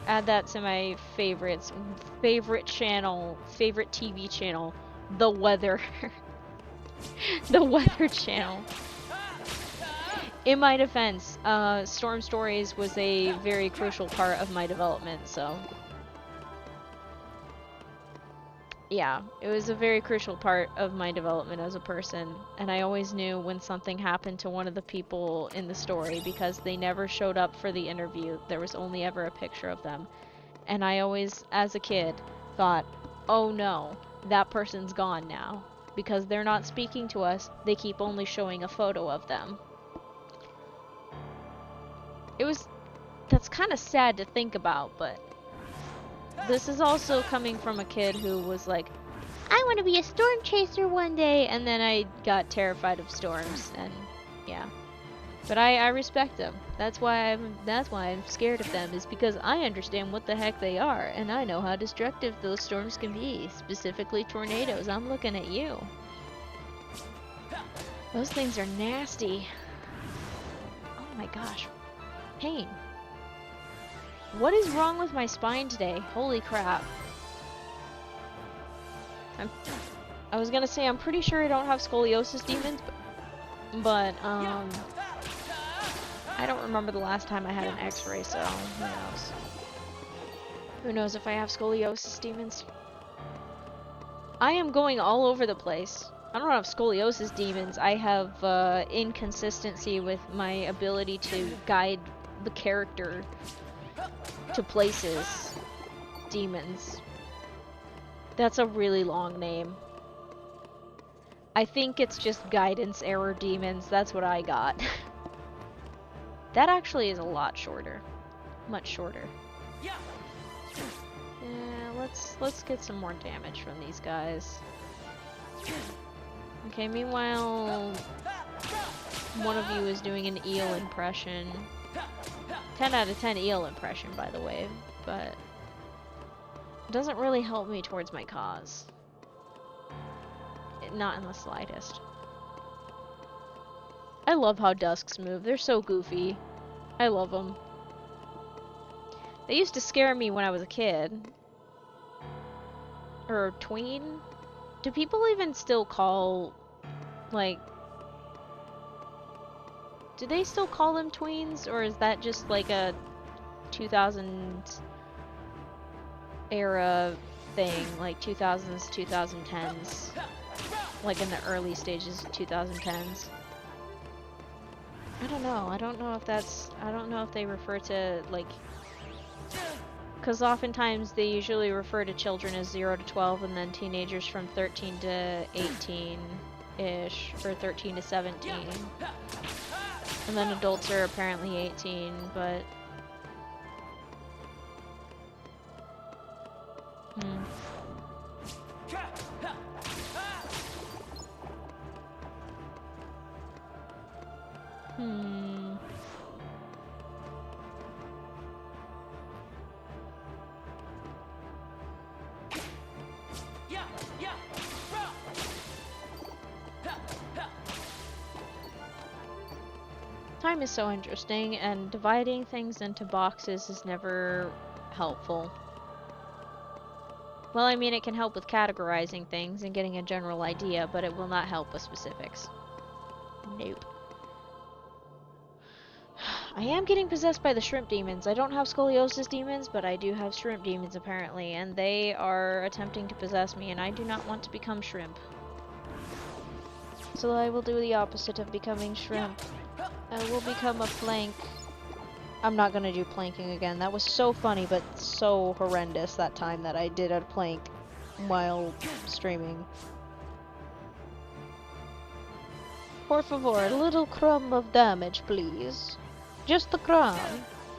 Add that to my favorites. Favorite channel, favorite TV channel, the weather. The Weather Channel. In my defense, Storm Stories was a very crucial part of my development, so... Yeah, it was a very crucial part of my development as a person, and I always knew when something happened to one of the people in the story because they never showed up for the interview. There was only ever a picture of them. And I always, as a kid, thought, oh no, that person's gone now. Because they're not speaking to us, they keep only showing a photo of them. That's kind of sad to think about, but... This is also coming from a kid who was like, I want to be a storm chaser one day, and then I got terrified of storms, and yeah. But I respect them. That's why I'm scared of them, is because I understand what the heck they are, and I know how destructive those storms can be, specifically tornadoes. I'm looking at you. Those things are nasty. Oh my gosh. Pain. What is wrong with my spine today? Holy crap. I was gonna say, I'm pretty sure I don't have scoliosis demons, but I don't remember the last time I had an x-ray, so who knows. Who knows if I have scoliosis demons? I am going all over the place. I don't have scoliosis demons. I have inconsistency with my ability to guide the character to places. Demons. That's a really long name. I think it's just guidance error demons. That's what I got. That actually is a lot shorter. Much shorter. Yeah, let's get some more damage from these guys. Okay, meanwhile, one of you is doing an eel impression. 10 out of 10 eel impression, by the way, but it doesn't really help me towards my cause. Not in the slightest. I love how Dusks move. They're so goofy. I love them. They used to scare me when I was a kid. Or tween? Do people even still call, like... Do they still call them tweens, or is that just like a 2000s era thing, like 2000s, 2010s, like in the early stages of 2010s? I don't know. I don't know if they refer to, like, because oftentimes they usually refer to children as 0 to 12 and then teenagers from 13 to 18-ish, or 13 to 17. And then adults are apparently 18, but Hmm. Hmm. Time is so interesting, and dividing things into boxes is never helpful. Well, I mean, it can help with categorizing things and getting a general idea, but it will not help with specifics. Nope. I am getting possessed by the shrimp demons. I don't have scoliosis demons, but I do have shrimp demons apparently, and they are attempting to possess me, and I do not want to become shrimp. So I will do the opposite of becoming shrimp. I will become a plank. I'm not gonna do planking again. That was so funny, but so horrendous that time that I did a plank while streaming. Por favor, a little crumb of damage, please. Just the crumb.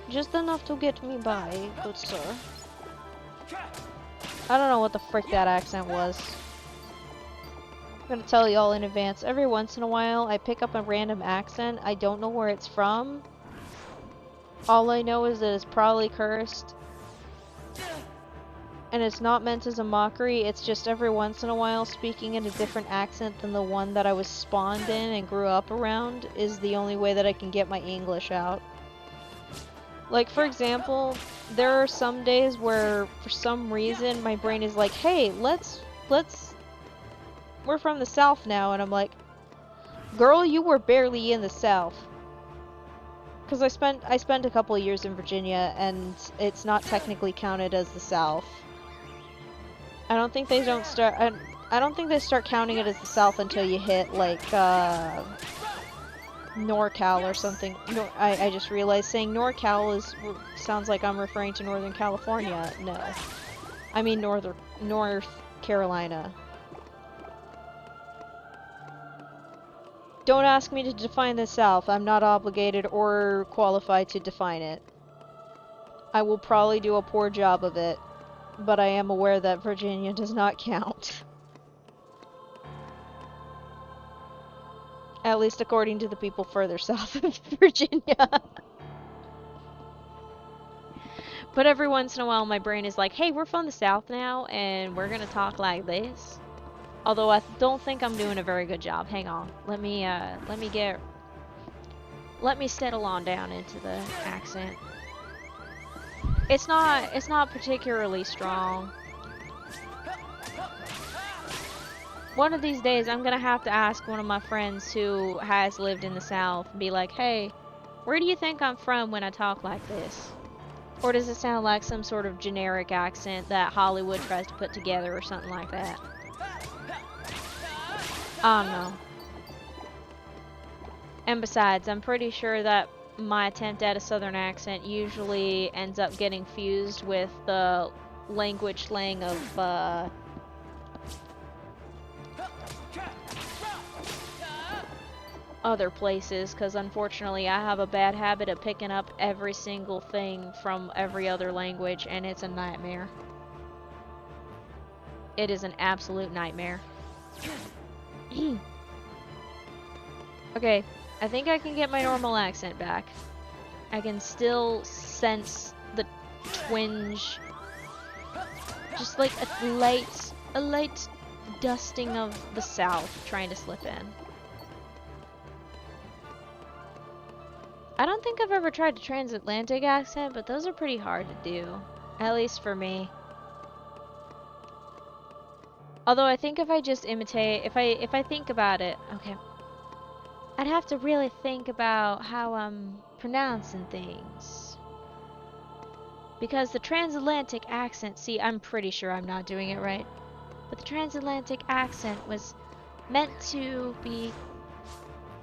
Just enough to get me by, good sir. I don't know what the frick that accent was. I'm gonna tell y'all in advance. Every once in a while, I pick up a random accent. I don't know where it's from. All I know is that it's probably cursed. And it's not meant as a mockery, it's just every once in a while speaking in a different accent than the one that I was spawned in and grew up around is the only way that I can get my English out. Like, for example, there are some days where, for some reason, my brain is like, hey, we're from the South now, and I'm like, girl, you were barely in the South. Because I spent a couple of years in Virginia, and it's not technically counted as the South. I don't think they start counting it as the South until you hit like NorCal or something. I just realized saying NorCal sounds like I'm referring to Northern California. No, I mean North Carolina. Don't ask me to define the South. I'm not obligated or qualified to define it. I will probably do a poor job of it. But I am aware that Virginia does not count. At least according to the people further south of Virginia. But every once in a while my brain is like, hey, we're from the South now, and we're gonna talk like this. Although I don't think I'm doing a very good job. Hang on. Let me settle on down into the accent. It's not particularly strong. One of these days I'm gonna have to ask one of my friends who has lived in the South, be like, hey, where do you think I'm from when I talk like this? Or does it sound like some sort of generic accent that Hollywood tries to put together or something like that? I don't know. And besides, I'm pretty sure that my attempt at a southern accent usually ends up getting fused with the language slang of other places, because unfortunately I have a bad habit of picking up every single thing from every other language, and it's a nightmare. It is an absolute nightmare. Okay, I think I can get my normal accent back. I can still sense the twinge, just like a light dusting of the South trying to slip in. I don't think I've ever tried a transatlantic accent, but those are pretty hard to do, at least for me. Although I think if I just imitate, if I think about it, okay, I'd have to really think about how I'm pronouncing things. Because the transatlantic accent, see, I'm pretty sure I'm not doing it right, but the transatlantic accent was meant to be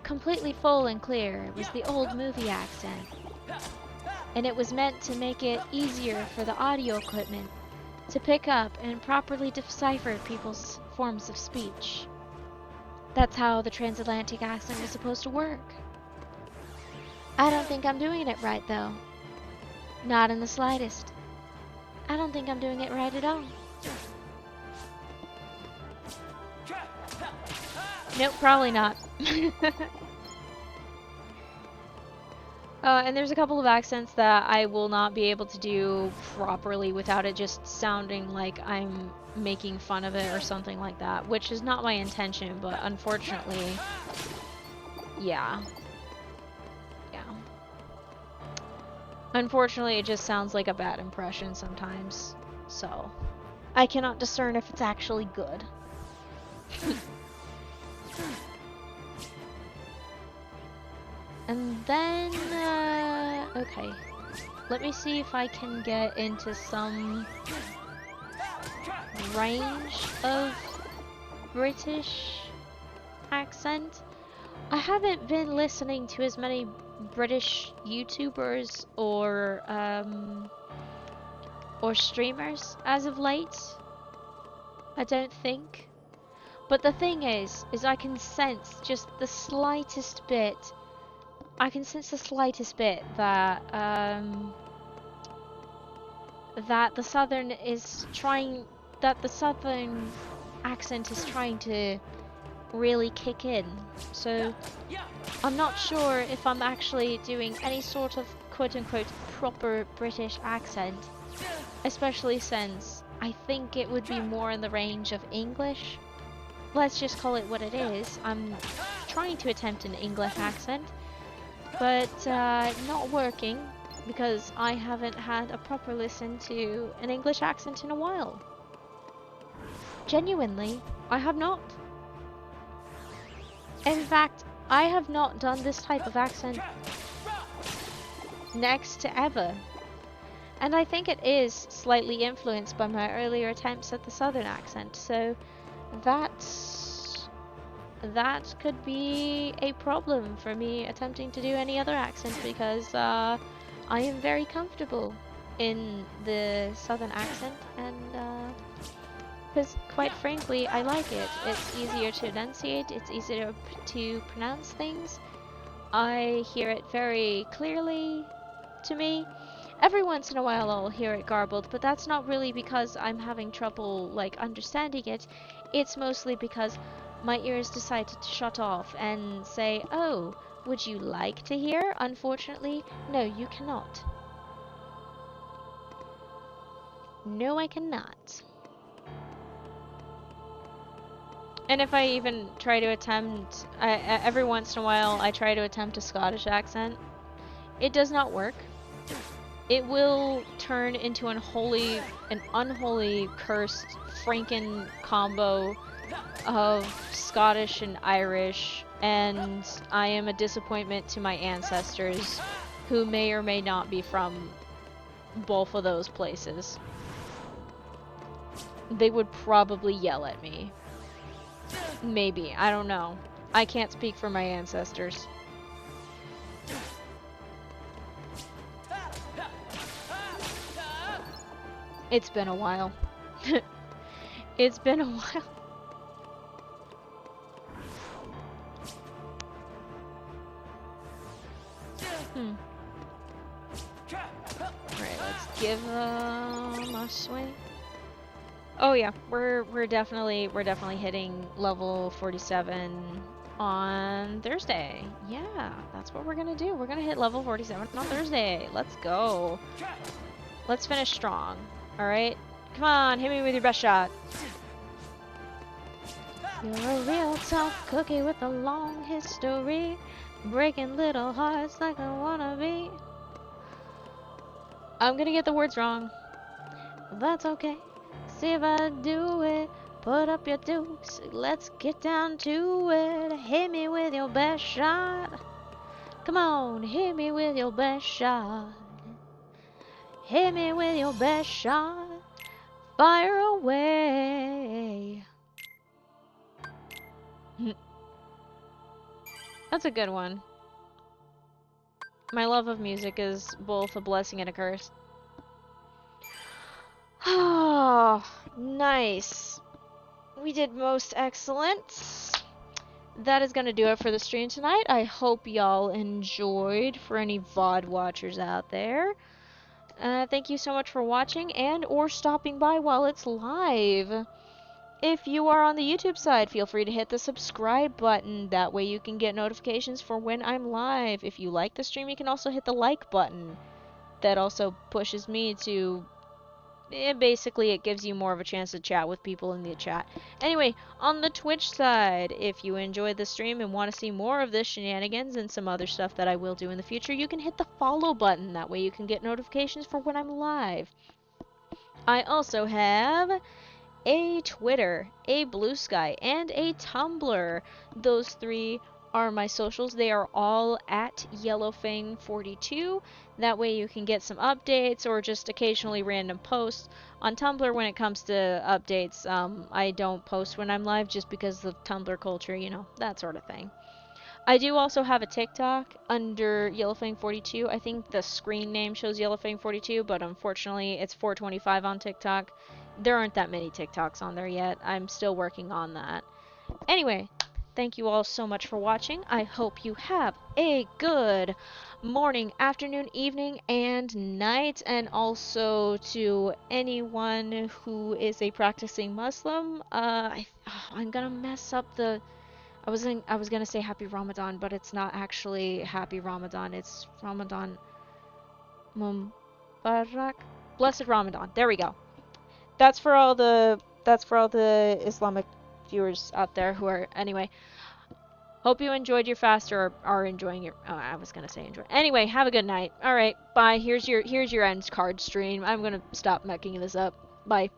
completely full and clear. It was the old movie accent. And it was meant to make it easier for the audio equipment to pick up and properly decipher people's forms of speech. That's how the transatlantic accent was supposed to work. I don't think I'm doing it right, though. Not in the slightest. I don't think I'm doing it right at all. Nope, probably not. And there's a couple of accents that I will not be able to do properly without it just sounding like I'm making fun of it or something like that, which is not my intention, but unfortunately, yeah. Yeah. Unfortunately, it just sounds like a bad impression sometimes, so I cannot discern if it's actually good. And then, okay. Let me see if I can get into some range of British accent. I haven't been listening to as many British YouTubers or streamers as of late. I don't think. But the thing is I can sense just the slightest bit. I can sense the slightest bit that that the southern accent is trying to really kick in. So I'm not sure if I'm actually doing any sort of quote-unquote proper British accent, especially since I think it would be more in the range of English. Let's just call it what it is. I'm trying to attempt an English accent, but not working because I haven't had a proper listen to an English accent in a while. Genuinely, I have not. In fact, I have not done this type of accent next to ever. And I think it is slightly influenced by my earlier attempts at the southern accent, so that could be a problem for me attempting to do any other accent, because I am very comfortable in the southern accent, and because quite frankly I like it. It's easier to enunciate, it's easier to pronounce things. I hear it very clearly to me. Every once in a while I'll hear it garbled, but that's not really because I'm having trouble like understanding it. It's mostly because my ears decided to shut off and say, "Oh, would you like to hear?" Unfortunately, no, you cannot. No, I cannot. And if I even try to attempt, every once in a while I try to attempt a Scottish accent, it does not work. It will turn into an unholy, cursed Franken combo of Scottish and Irish, and I am a disappointment to my ancestors, who may or may not be from both of those places. They would probably yell at me. Maybe, I don't know. I can't speak for my ancestors. It's been a while. It's been a while. Alright, let's give them a swing. Oh yeah, we're definitely hitting level 47 on Thursday. Yeah, that's what we're gonna do. We're gonna hit level 47 on Thursday. Let's go. Let's finish strong. Alright? Come on, hit me with your best shot. You're a real tough cookie with a long history, breaking little hearts like a wannabe. I'm gonna get the words wrong. That's okay. See if I do it. Put up your dukes. Let's get down to it. Hit me with your best shot. Come on, hit me with your best shot. Hit me with your best shot. Fire away. That's a good one. My love of music is both a blessing and a curse. Oh, nice. We did most excellent. That is gonna do it for the stream tonight. I hope y'all enjoyed, for any VOD watchers out there. Thank you so much for watching and or stopping by while it's live. If you are on the YouTube side, feel free to hit the subscribe button. That way you can get notifications for when I'm live. If you like the stream, you can also hit the like button. That also pushes me to... basically, it gives you more of a chance to chat with people in the chat. Anyway, on the Twitch side, if you enjoyed the stream and want to see more of this shenanigans and some other stuff that I will do in the future, you can hit the follow button. That way you can get notifications for when I'm live. I also have a Twitter, a Blue Sky, and a Tumblr. Those three are my socials. They are all at YellowFang42. That way you can get some updates or just occasionally random posts. On Tumblr, when it comes to updates, I don't post when I'm live just because of Tumblr culture, you know, that sort of thing. I do also have a TikTok under YellowFang42. I think the screen name shows YellowFang42, but unfortunately it's 425 on TikTok. There aren't that many TikToks on there yet. I'm still working on that. Anyway, thank you all so much for watching. I hope you have a good morning, afternoon, evening, and night. And also to anyone who is a practicing Muslim, I'm gonna mess up the... I was gonna say Happy Ramadan, but it's not actually Happy Ramadan. It's Ramadan Mubarak. Blessed Ramadan. There we go. That's for all the Islamic viewers out there who are... Anyway, hope you enjoyed your fast or are enjoying your... Oh, I was gonna say enjoy. Anyway, have a good night. All right, bye. Here's your end card stream. I'm gonna stop mucking this up. Bye.